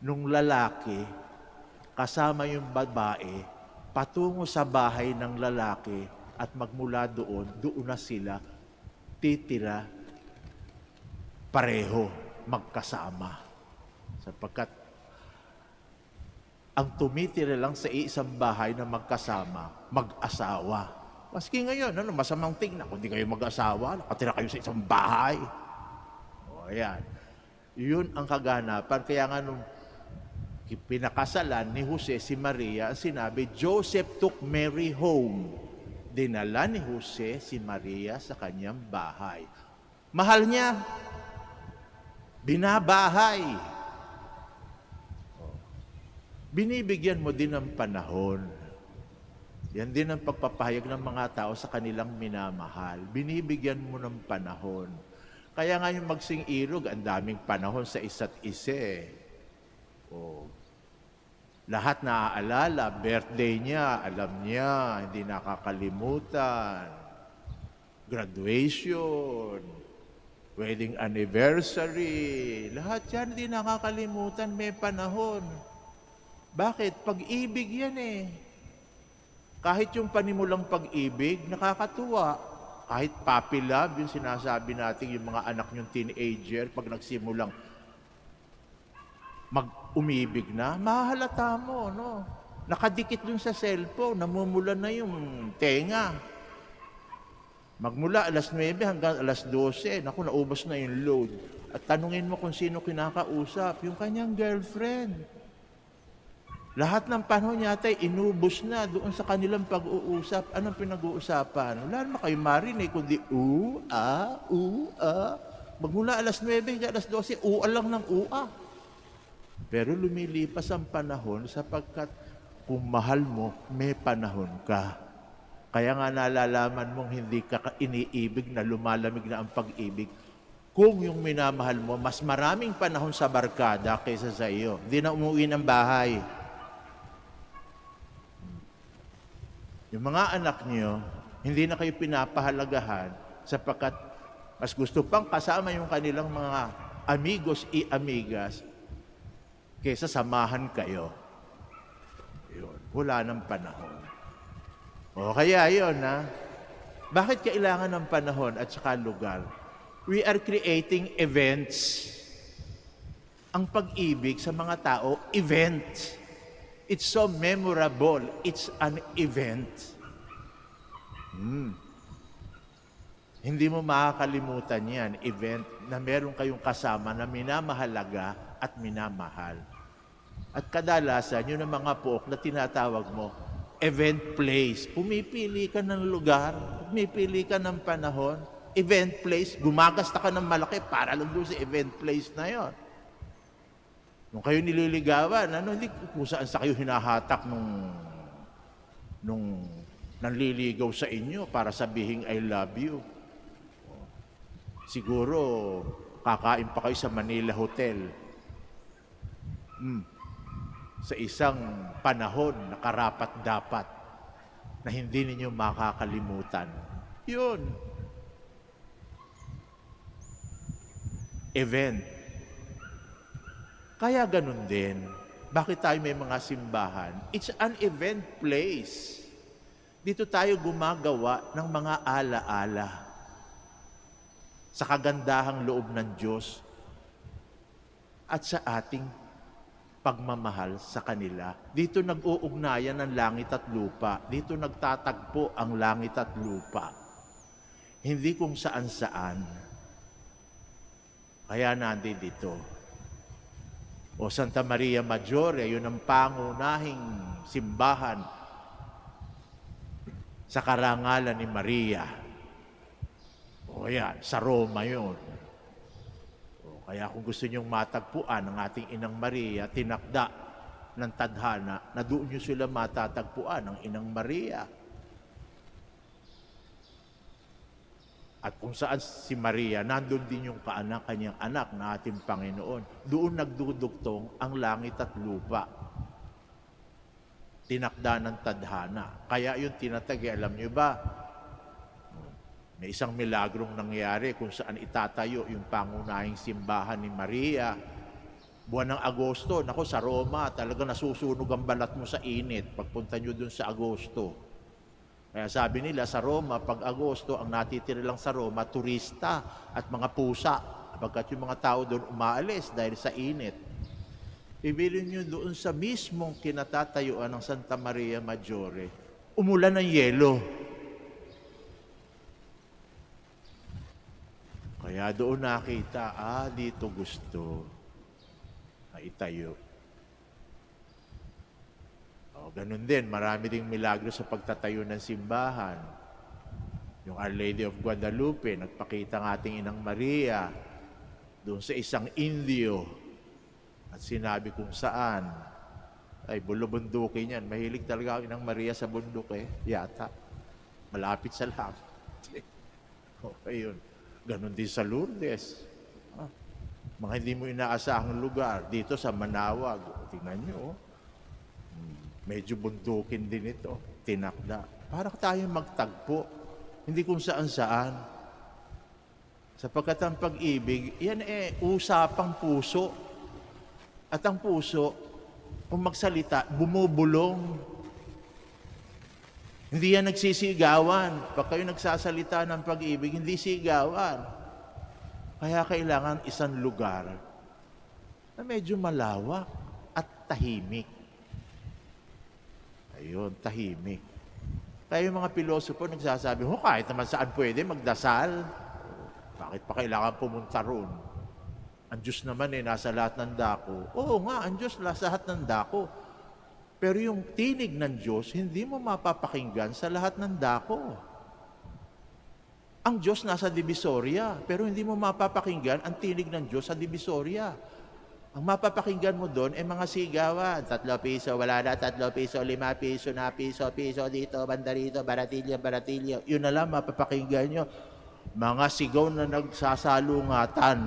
nung lalaki, kasama yung babae, patungo sa bahay ng lalaki, at magmula doon na sila titira pareho, magkasama. Sapagkat ang tumitira lang sa isang bahay na magkasama, mag-asawa. Maski ngayon, masamang tingnan, kung di kayo mag-asawa, nakatira kayo sa isang bahay. O, ayan. Yun ang kaganapan. Kaya nga nung pinakasalan ni Jose si Maria, sinabi, Joseph took Mary home. Dinala ni Jose si Maria sa kanyang bahay. Mahal niya, binabahay. Binibigyan mo din ng panahon. Yan din ang pagpapahayag ng mga tao sa kanilang minamahal. Binibigyan mo ng panahon. Kaya nga yung magsing-irog, ang daming panahon sa isa't isa. O, Lahat naaalala, birthday niya, alam niya, hindi nakakalimutan. Graduation, wedding anniversary, lahat yan hindi nakakalimutan, may panahon. Bakit? Pag-ibig yan eh. Kahit yung panimulang pag-ibig, nakakatuwa. Kahit puppy love, yung sinasabi natin, yung mga anak yung teenager, pag nagsimulang mag-umibig na, mahalata mo, no? Nakadikit dun sa cellphone, namumula na yung tenga. Magmula alas 9 hanggang alas 12, naku, naubos na yung load. At tanungin mo kung sino kinakausap, yung kanyang girlfriend. Lahat ng panahon yata inubos na doon sa kanilang pag-uusap. Anong pinag-uusapan? Wala naman kayo marinig, kundi Magmula alas 9 hanggang alas 12, lang ng Pero lumilipas ang panahon sapagkat kung mahal mo, may panahon ka. Kaya nga nalalaman mong hindi ka iniibig na lumalamig na ang pag-ibig. Kung yung minamahal mo, mas maraming panahon sa barkada kaysa sa iyo. Hindi na umuwi ng bahay. Yung mga anak niyo, hindi na kayo pinapahalagahan sapagkat mas gusto pang kasama yung kanilang mga amigos y amigas kaysa samahan kayo. Yun, wala ng panahon. O kaya yun, ha? Bakit kailangan ng panahon at saka lugar? We are creating events. Ang pag-ibig sa mga tao, event. It's so memorable. It's an event. Hindi mo makakalimutan yan, event na meron kayong kasama na minamahalaga at minamahal. At kadalasan, yun ang mga pook na tinatawag mo, event place. Pumipili ka ng lugar, pumipili ka ng panahon, event place, gumagasta ka ng malaki para lang doon sa event place na yon. Nung kayo nililigawan, hindi kung saan sa kayo hinahatak nung nanliligaw sa inyo para sabihin I love you. Siguro, kakain pa kayo sa Manila Hotel. Sa isang panahon na karapat-dapat na hindi ninyo makakalimutan. Yun. Event. Kaya ganun din. Bakit tayo may mga simbahan? It's an event place. Dito tayo gumagawa ng mga ala-ala sa kagandahang loob ng Diyos at sa ating pagmamahal sa kanila. Dito nag-uugnayan ang langit at lupa. Dito nagtatagpo ang langit at lupa. Hindi kung saan-saan. Kaya nandito dito. O Santa Maria Maggiore, yun ang pangunahing simbahan sa karangalan ni Maria. O yan, sa Roma yun. Kaya kung gusto niyong matagpuan ang ating Inang Maria, tinakda ng tadhana na doon niyo sila matatagpuan ang Inang Maria. At kung saan si Maria, nandun din yung kanyang anak na ating Panginoon. Doon nagdudugtong ang langit at lupa. Tinakda ng tadhana. Kaya yung tinatagi, alam niyo ba, may isang milagrong nangyari kung saan itatayo yung pangunahing simbahan ni Maria. Buwan ng Agosto, nako sa Roma, talaga nasusunog ang balat mo sa init pagpunta nyo dun sa Agosto. Kaya sabi nila sa Roma, pag Agosto, ang natitira lang sa Roma, turista at mga pusa. Pagkat yung mga tao doon umaalis dahil sa init. Ibilin nyo doon sa mismong kinatatayuan ng Santa Maria Maggiore, umulan ng yelo. Kaya doon nakita, dito gusto na itayo. Ganun din, marami ding milagro sa pagtatayo ng simbahan. Yung Our Lady of Guadalupe, nagpakita ng ating Inang Maria doon sa isang Indio at sinabi kung saan. Ay, bulubundukin yan. Mahilig talaga ang Inang Maria sa bundok yata. Malapit sa langit. Okay yun. Ganon din sa Lourdes. Mga hindi mo inaasahang lugar. Dito sa Manaoag. Tingnan nyo. medyo bundukin din ito, tinakda. Para tayong magtagpo, hindi kung saan-saan. Sapagkat ang pag-ibig, yan usapang puso. At ang puso, kung magsalita, bumubulong. Hindi yan nagsisigawan. Pag kayo nagsasalita ng pag-ibig, hindi sigawan. Kaya kailangan isang lugar na medyo malawak at tahimik. Ayun, tahimik. Kaya yung mga pilosopo nagsasabi, kahit naman saan pwede magdasal. Bakit pa kailangan pumunta roon? Ang Diyos naman nasa lahat ng dako. Oo nga, ang Diyos nasa lahat ng dako. Pero yung tinig ng Diyos, hindi mo mapapakinggan sa lahat ng dako. Ang Diyos nasa Divisoria, pero hindi mo mapapakinggan ang tinig ng Diyos sa Divisoria. Ang mapapakinggan mo doon ay mga sigawan. 3 piso, wala na, 3 piso, 5 piso na, piso dito, banda rito, baratilyo. Yun na lang mapapakinggan nyo. Mga sigaw na nagsasalungatan.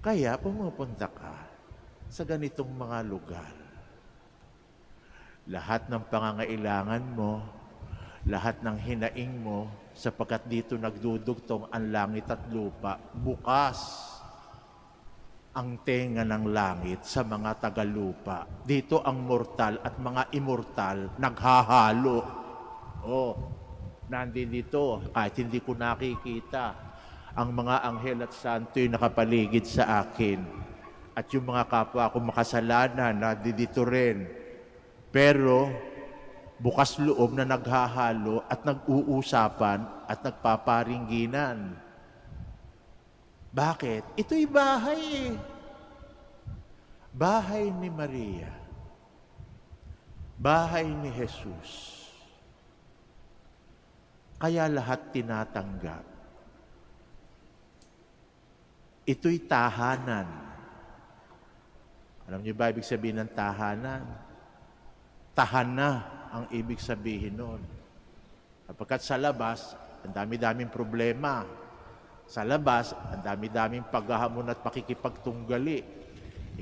Kaya pumupunta ka sa ganitong mga lugar. Lahat ng pangangailangan mo, lahat ng hinaing mo, sapagkat dito nagdudugtong ang langit at lupa, bukas ang tenga ng langit sa mga tagalupa. Dito ang mortal at mga immortal naghahalo. Nandito, kahit hindi ko nakikita, ang mga anghel at santo'y nakapaligid sa akin. At yung mga kapwa ko makasalanan, nandito rin. Pero, bukas loob na naghahalo at nag-uusapan at nagpaparingginan. Bakit? Ito'y bahay. Bahay ni Maria. Bahay ni Jesus. Kaya lahat tinatanggap. Ito'y tahanan. Alam niyo ba ibig sabihin ng tahanan? Tahana ang ibig sabihin nun. Kapagkat sa labas, ang dami-daming problema. Sa labas, ang dami-daming paghahamon at pakikipagtunggali.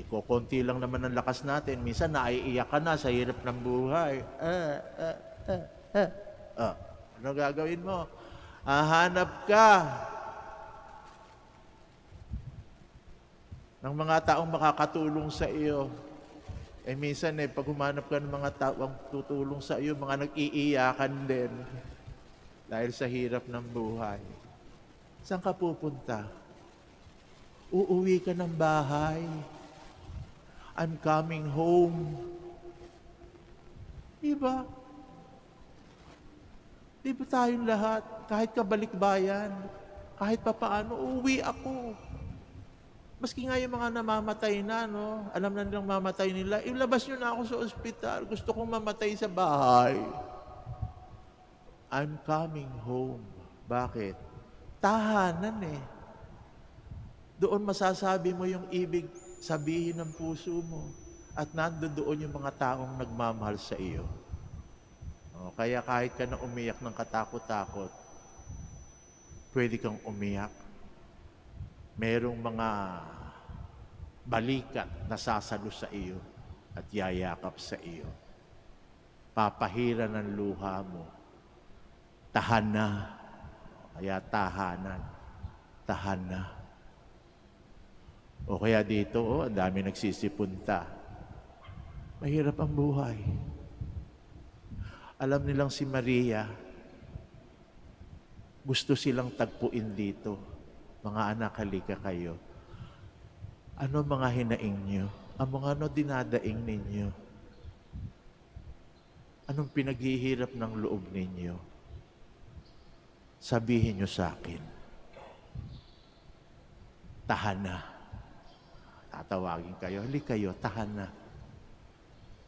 Konti lang naman ang lakas natin. Minsan naiiyak ka na sa hirap ng buhay. Ano gagawin mo? Hahanap ka ng mga taong makakatulong sa iyo. Minsan pag humanap ka ng mga taong tutulong sa iyo, mga nag-iiyakan din dahil sa hirap ng buhay. Saan ka pupunta? Uuwi ka ng bahay. I'm coming home. Diba? Diba tayong lahat, kahit kabalikbayan, kahit papaano, uuwi ako. Maski nga yung mga namamatay na, alam na nilang mamatay nila, ilabas nyo na ako sa ospital. Gusto kong mamatay sa bahay. I'm coming home. Bakit? Tahanan Doon masasabi mo yung ibig sabihin ng puso mo. At nandoon yung mga taong nagmamahal sa iyo. Kaya kahit ka na umiyak ng katakot-takot, pwede kang umiyak. Merong mga balikat na sasalo sa iyo at yayakap sa iyo. Papahira ng luha mo. Tahana. Kaya tahanan. Tahana. O kaya dito, ang dami nagsisipunta. Mahirap ang buhay. Alam nilang si Maria, gusto silang tagpuin dito. Mga anak, halika kayo. Ano mga hinaing nyo? Ang mga dinadaing ninyo? Anong pinaghihirap ng loob ninyo? Sabihin nyo sa akin. Tahana. Tatawagin kayo. Halika kayo, tahana.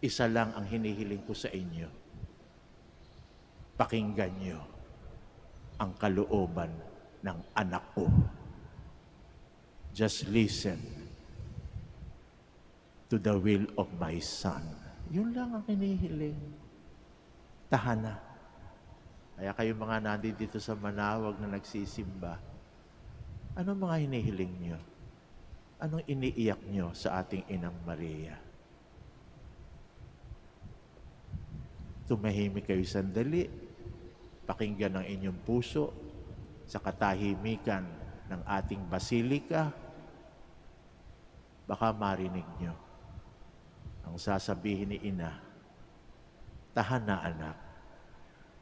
Isa lang ang hinihiling ko sa inyo. Pakinggan nyo ang kalooban ng anak ko. Just listen to the will of my son. Yun lang ang hinihiling. Tahana. Kaya kayo mga nandito sa Manaoag na nagsisimba, ano mga hinihiling nyo? Anong iniiyak nyo sa ating Inang Maria? Tumahimik kayo sandali, pakinggan ang inyong puso sa katahimikan ng ating Basilica. Baka marinig nyo ang sasabihin ni Ina, tahan na anak,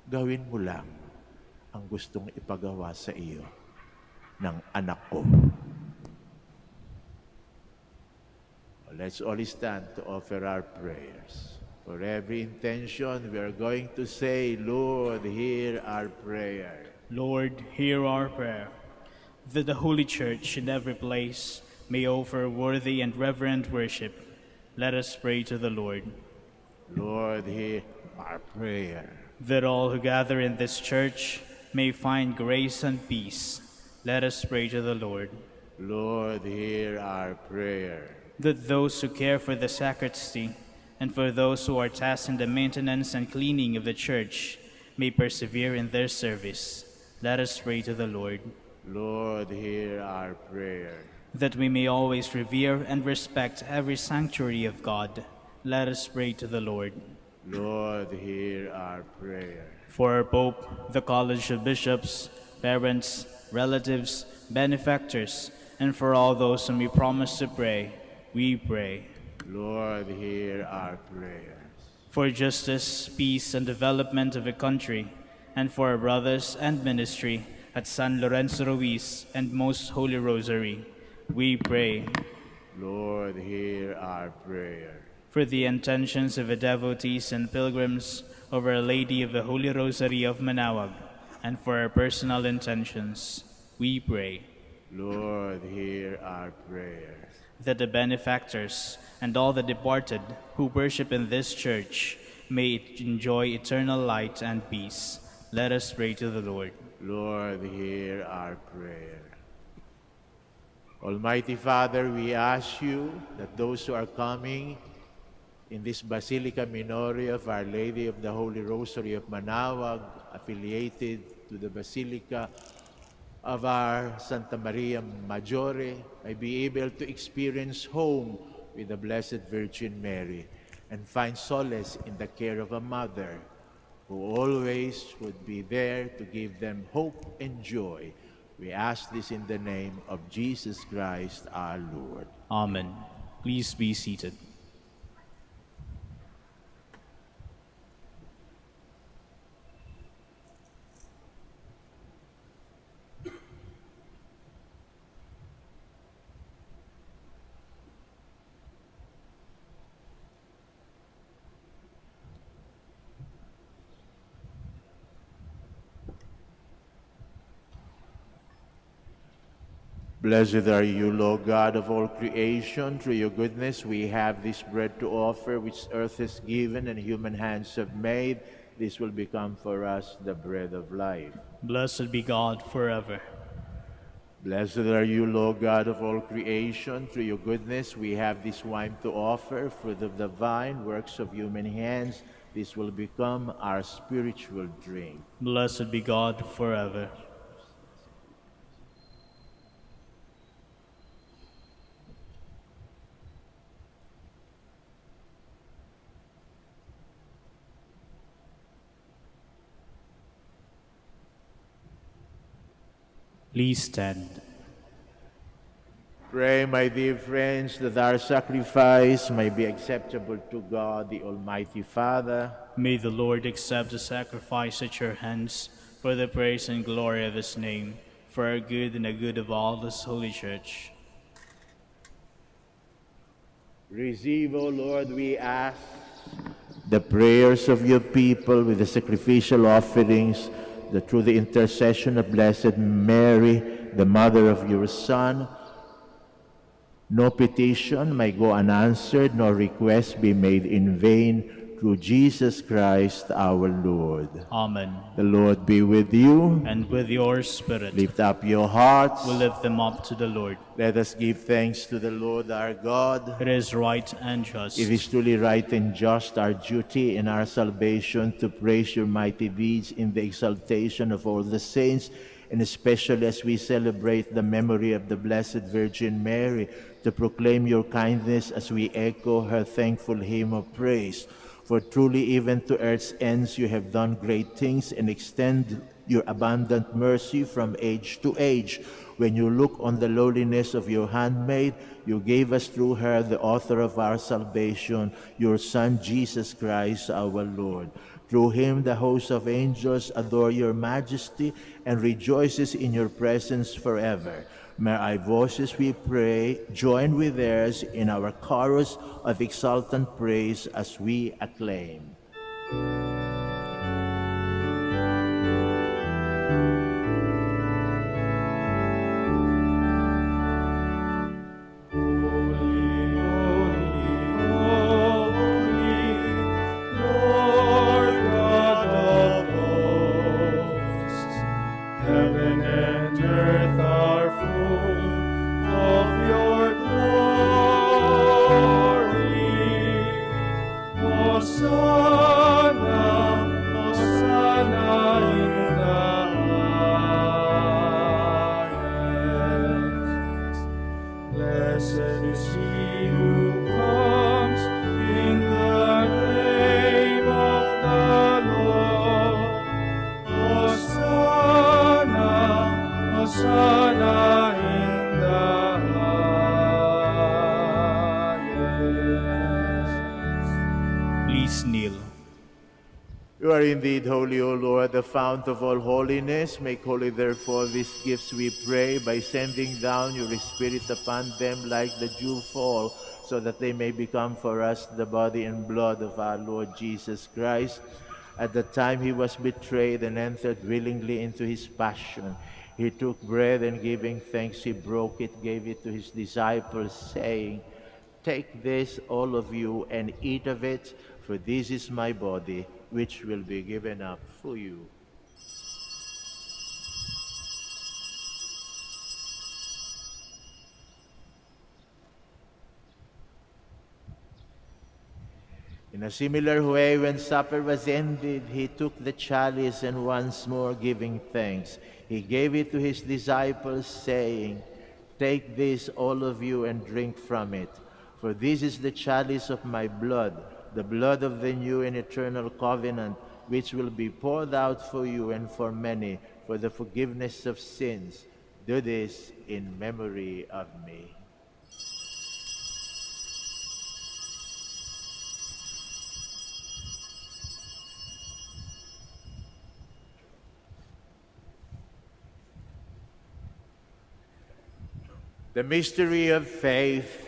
gawin mo lang ang gustong ipagawa sa iyo ng anak ko. Let's all stand to offer our prayers. For every intention, we are going to say, Lord, hear our prayer. Lord, hear our prayer, that the Holy Church in every place may offer worthy and reverent worship. Let us pray to the Lord. Lord, hear our prayer. That all who gather in this church may find grace and peace. Let us pray to the Lord. Lord, hear our prayer. That those who care for the sacristy and for those who are tasked in the maintenance and cleaning of the church may persevere in their service. Let us pray to the Lord. Lord, hear our prayer. That we may always revere and respect every sanctuary of God. Let us pray to the Lord. Lord, hear our prayer. For our Pope, the College of Bishops, parents, relatives, benefactors, and for all those whom we promise to pray, we pray. Lord, hear our prayers. For justice, peace, and development of the country, and for our brothers and ministry at San Lorenzo Ruiz and Most Holy Rosary, we pray. Lord, hear our prayer. For the intentions of the devotees and pilgrims of Our Lady of the Holy Rosary of Manaoag, and for our personal intentions, we pray. Lord, hear our prayer. That the benefactors and all the departed who worship in this church may enjoy eternal light and peace. Let us pray to the Lord. Lord, hear our prayer. Almighty Father, we ask you that those who are coming in this Basilica Minore of Our Lady of the Holy Rosary of Manaoag, affiliated to the Basilica of our Santa Maria Maggiore, may be able to experience home with the Blessed Virgin Mary and find solace in the care of a mother who always would be there to give them hope and joy. We ask this in the name of Jesus Christ our Lord. Amen. Please be seated. Blessed are you, Lord God of all creation. Through your goodness we have this bread to offer, which earth has given and human hands have made. This will become for us the bread of life. Blessed be God forever. Blessed are you, Lord God of all creation. Through your goodness we have this wine to offer, fruit of the vine, works of human hands. This will become our spiritual drink. Blessed be God forever. Please stand. Pray, my dear friends, that our sacrifice may be acceptable to God, the Almighty Father. May the Lord accept the sacrifice at your hands for the praise and glory of his name, for our good and the good of all this holy church. Receive, O Lord, we ask, the prayers of your people with the sacrificial offerings, that through the intercession of Blessed Mary, the mother of your Son, no petition may go unanswered, nor request be made in vain, through Jesus Christ our Lord. Amen. The Lord be with you. And with your spirit, Lift up your hearts. we lift them up to the Lord. Let us give thanks to the Lord our God. It is right and just. It is truly right and just, our duty and our salvation, to praise your mighty deeds in the exaltation of all the saints, and especially as we celebrate the memory of the Blessed Virgin Mary, to proclaim your kindness as we echo her thankful hymn of praise. For truly even to earth's ends you have done great things and extend your abundant mercy from age to age. When you look on the lowliness of your handmaid, you gave us through her the author of our salvation, your Son Jesus Christ our Lord. Through him the host of angels adore your majesty and rejoices in your presence forever. May our voices, we pray, join with theirs in our chorus of exultant praise as we acclaim. You are indeed holy, O Lord, the fount of all holiness. Make holy, therefore, these gifts, we pray, by sending down your Spirit upon them like the dew fall, so that they may become for us the body and blood of our Lord Jesus Christ. At the time he was betrayed and entered willingly into his passion, he took bread and giving thanks, he broke it, gave it to his disciples, saying, "Take this, all of you, and eat of it, for this is my body, which will be given up for you." In a similar way, when supper was ended, he took the chalice and once more giving thanks, he gave it to his disciples, saying, "Take this, all of you, and drink from it, for this is the chalice of my blood, the blood of the new and eternal covenant, which will be poured out for you and for many for the forgiveness of sins. Do this in memory of me." The mystery of faith.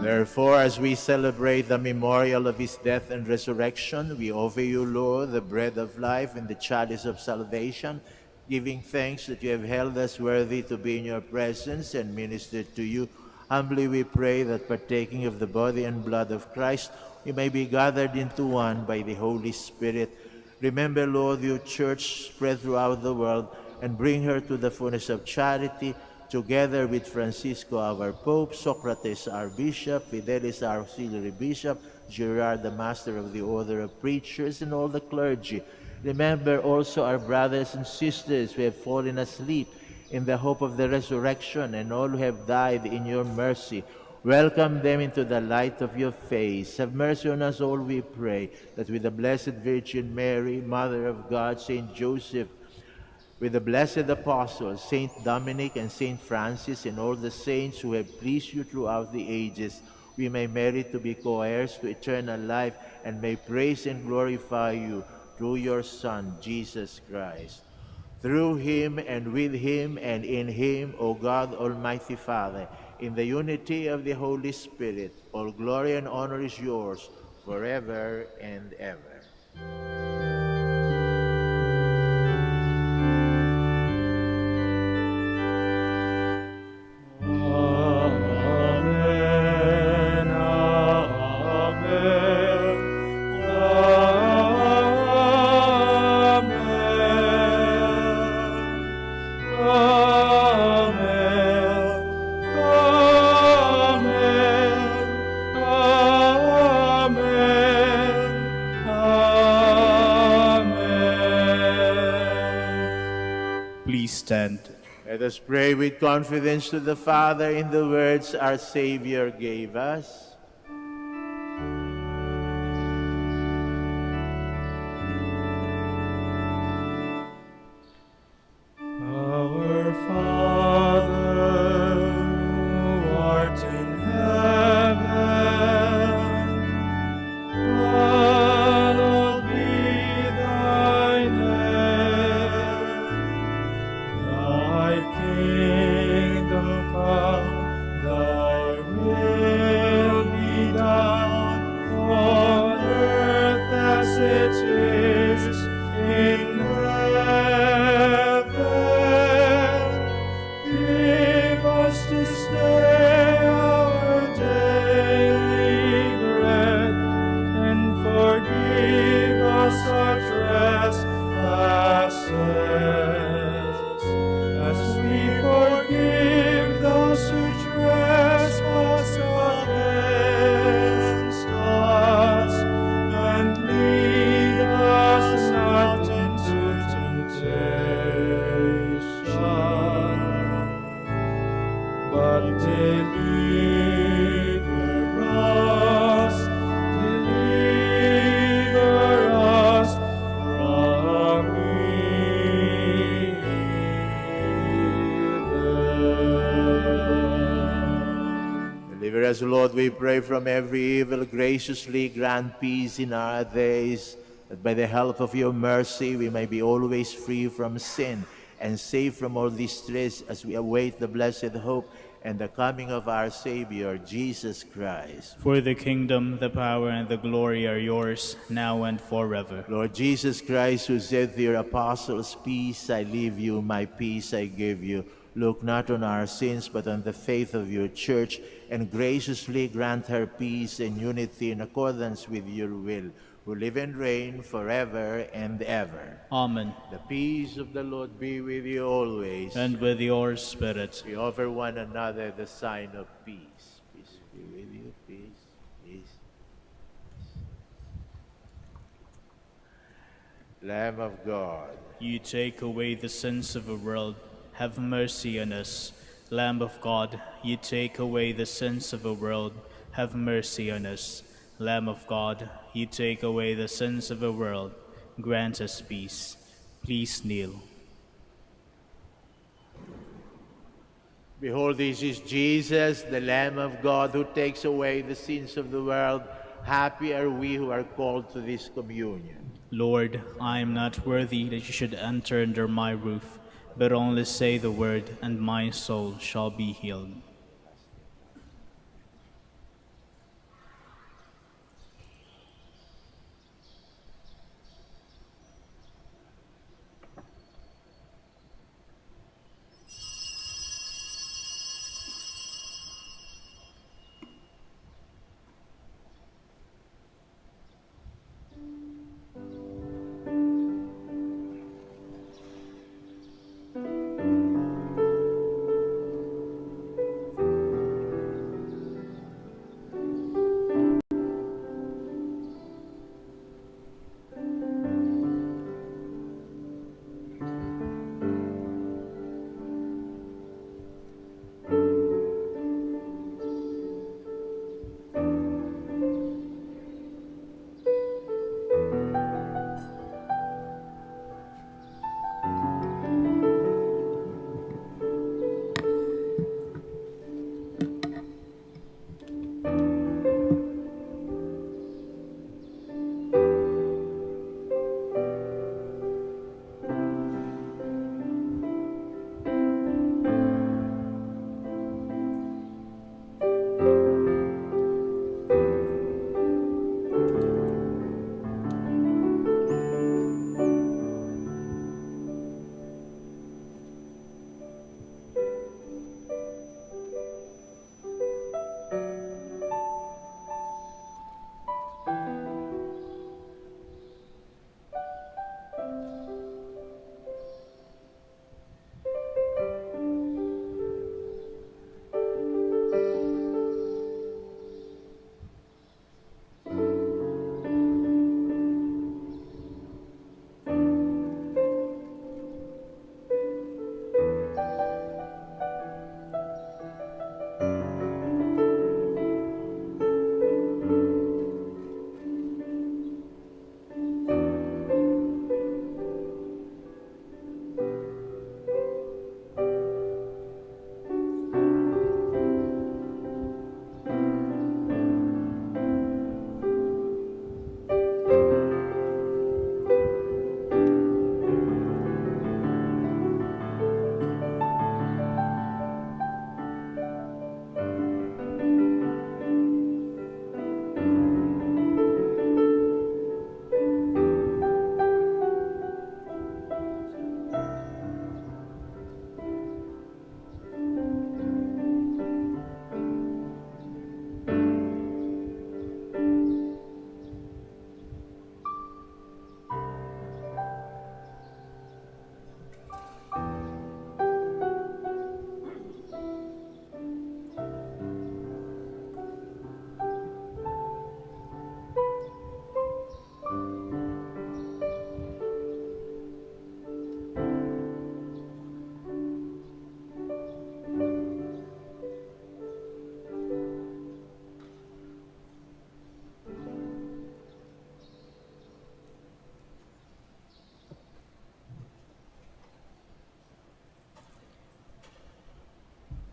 Therefore, as we celebrate the memorial of his death and resurrection, we offer you, Lord, the bread of life and the chalice of salvation, giving thanks that you have held us worthy to be in your presence and ministered to you. Humbly we pray that, partaking of the body and blood of Christ, we may be gathered into one by the Holy Spirit. Remember, Lord, your church spread throughout the world, and bring her to the fullness of charity, together with Francisco, our Pope, Socrates, our Bishop, Fidelis, our Auxiliary Bishop, Gerard, the Master of the Order of Preachers, and all the clergy. Remember also our brothers and sisters who have fallen asleep in the hope of the resurrection, and all who have died in your mercy. Welcome them into the light of your face. Have mercy on us all, we pray, that with the Blessed Virgin Mary, Mother of God, Saint Joseph, with the blessed apostles, Saint Dominic and Saint Francis, and all the saints who have pleased you throughout the ages, we may merit to be co-heirs to eternal life, and may praise and glorify you through your Son, Jesus Christ. Through him, and with him, and in him, O God, Almighty Father, in the unity of the Holy Spirit, all glory and honor is yours forever and ever. Amen. Amen. Please stand. Let us pray with confidence to the Father in the words our Savior gave us. Our Father, who art in heaven, hallowed be thy name. Thy kingdom come, thy will be done, on earth as it is in heaven. Give us this day our daily bread, and forgive us our trespasses, as we forgive those who trespass against us. And lead us not into temptation, but deliver us from evil. Deliver us, Lord, we pray, from every evil. Graciously grant peace in our days, that by the help of your mercy we may be always free from sin and safe from all distress, as we await the blessed hope and the coming of our Savior, Jesus Christ. For the kingdom, the power, and the glory are yours, now and forever. Lord Jesus Christ, who said to your apostles, "Peace I leave you, my peace I give you," look not on our sins, but on the faith of your church, and graciously grant her peace and unity in accordance with your will, who live and reign forever and ever. Amen. The peace of the Lord be with you always. And with your spirit. We offer one another the sign of peace. Peace be with you. Peace. Peace. Lamb of God, You take away the sins of the world. Have mercy on us. Lamb of God, you take away the sins of the world. Have mercy on us. Lamb of God, you take away the sins of the world. Grant us peace. Please kneel. behold, this is Jesus, the Lamb of God, who takes away the sins of the world. Happy are we who are called to this communion. Lord, I am not worthy that you should enter under my roof, but only say the word, and my soul shall be healed.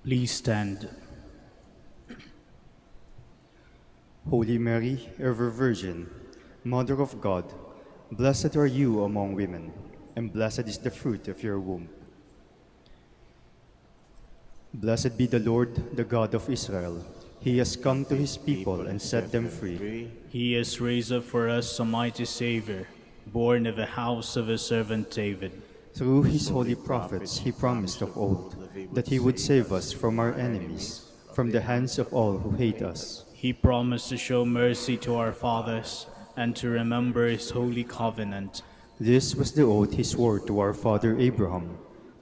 Please stand. Holy Mary, ever Virgin, Mother of God, blessed are you among women, and blessed is the fruit of your womb. Blessed be the Lord, the God of Israel. He has come to his people and set them free. He has raised up for us a mighty Savior, born of the house of his servant David. Through his holy prophets he promised of old that he would save us from our enemies, from the hands of all who hate us. He promised to show mercy to our fathers and to remember his holy covenant. This was the oath he swore to our father Abraham,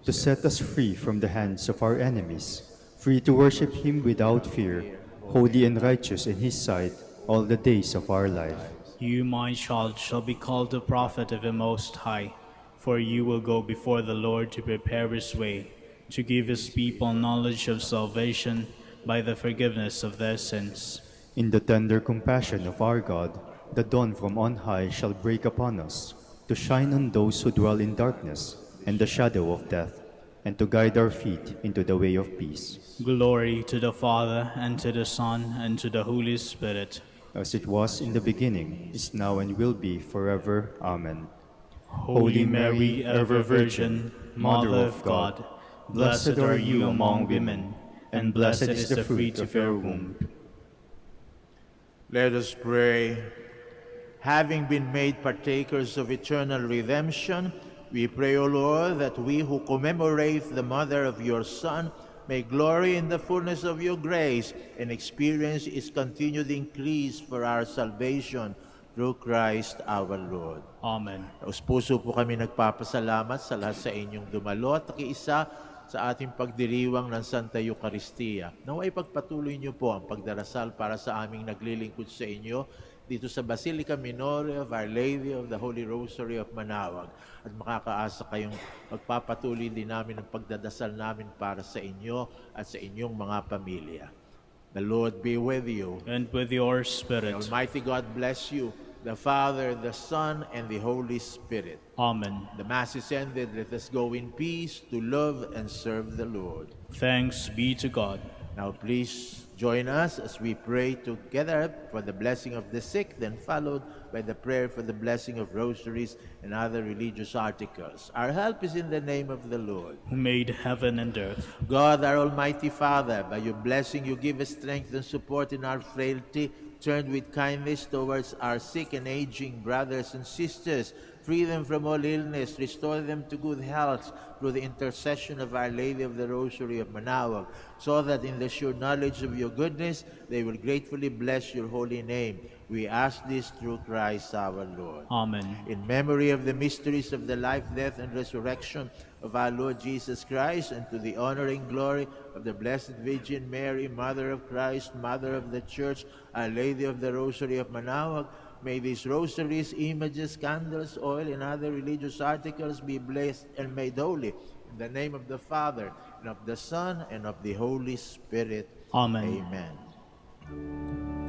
to set us free from the hands of our enemies, free to worship him without fear, holy and righteous in his sight all the days of our life. You, my child, shall be called the prophet of the Most High, for you will go before the Lord to prepare his way, to give his people knowledge of salvation by the forgiveness of their sins. In the tender compassion of our God, the dawn from on high shall break upon us, to shine on those who dwell in darkness and the shadow of death, and to guide our feet into the way of peace. Glory to the Father, and to the Son, and to the Holy Spirit. As it was in the beginning, is now, and will be forever. Amen. Holy Mary, ever Virgin, Mother of God, blessed are you among women, and blessed is the fruit of your womb. Let us pray. Having been made partakers of eternal redemption, we pray, O Lord, that we who commemorate the mother of your Son may glory in the fullness of your grace and experience its continued increase for our salvation through Christ our Lord. Amen. Taos puso po kami nagpapasalamat sa lahat sa inyong dumalo at nakiisa sa ating pagdiriwang ng Santa Eucharistia. Naway pagpatuloy niyo po ang pagdarasal para sa aming naglilingkod sa inyo dito sa Basilica Minore of Our Lady of the Holy Rosary of Manaoag. At makakaasa kayong magpapatuloy din namin ang pagdadasal namin para sa inyo at sa inyong mga pamilya. The Lord be with you. And with your The spirit. Almighty God bless you, the Father, the Son, and the Holy Spirit. Amen. The Mass is ended. Let us go in peace to love and serve the Lord. Thanks be to God. Now please join us as we pray together for the blessing of the sick, then followed by the prayer for the blessing of rosaries and other religious articles. Our help is in the name of the Lord. Who made heaven and earth. God, our Almighty Father, by your blessing you give us strength and support in our frailty. Turn with kindness towards our sick and aging brothers and sisters. Free them from all illness. Restore them to good health through the intercession of Our Lady of the Rosary of Manaoag, so that in the sure knowledge of your goodness, they will gratefully bless your holy name. We ask this through Christ our Lord. Amen. In memory of the mysteries of the life, death, and resurrection of our Lord Jesus Christ, and to the honor and glory of the Blessed Virgin Mary, Mother of Christ, Mother of the Church, Our Lady of the Rosary of Manaoag, may these rosaries, images, candles, oil, and other religious articles be blessed and made holy. In the name of the Father, and of the Son, and of the Holy Spirit. Amen. Amen.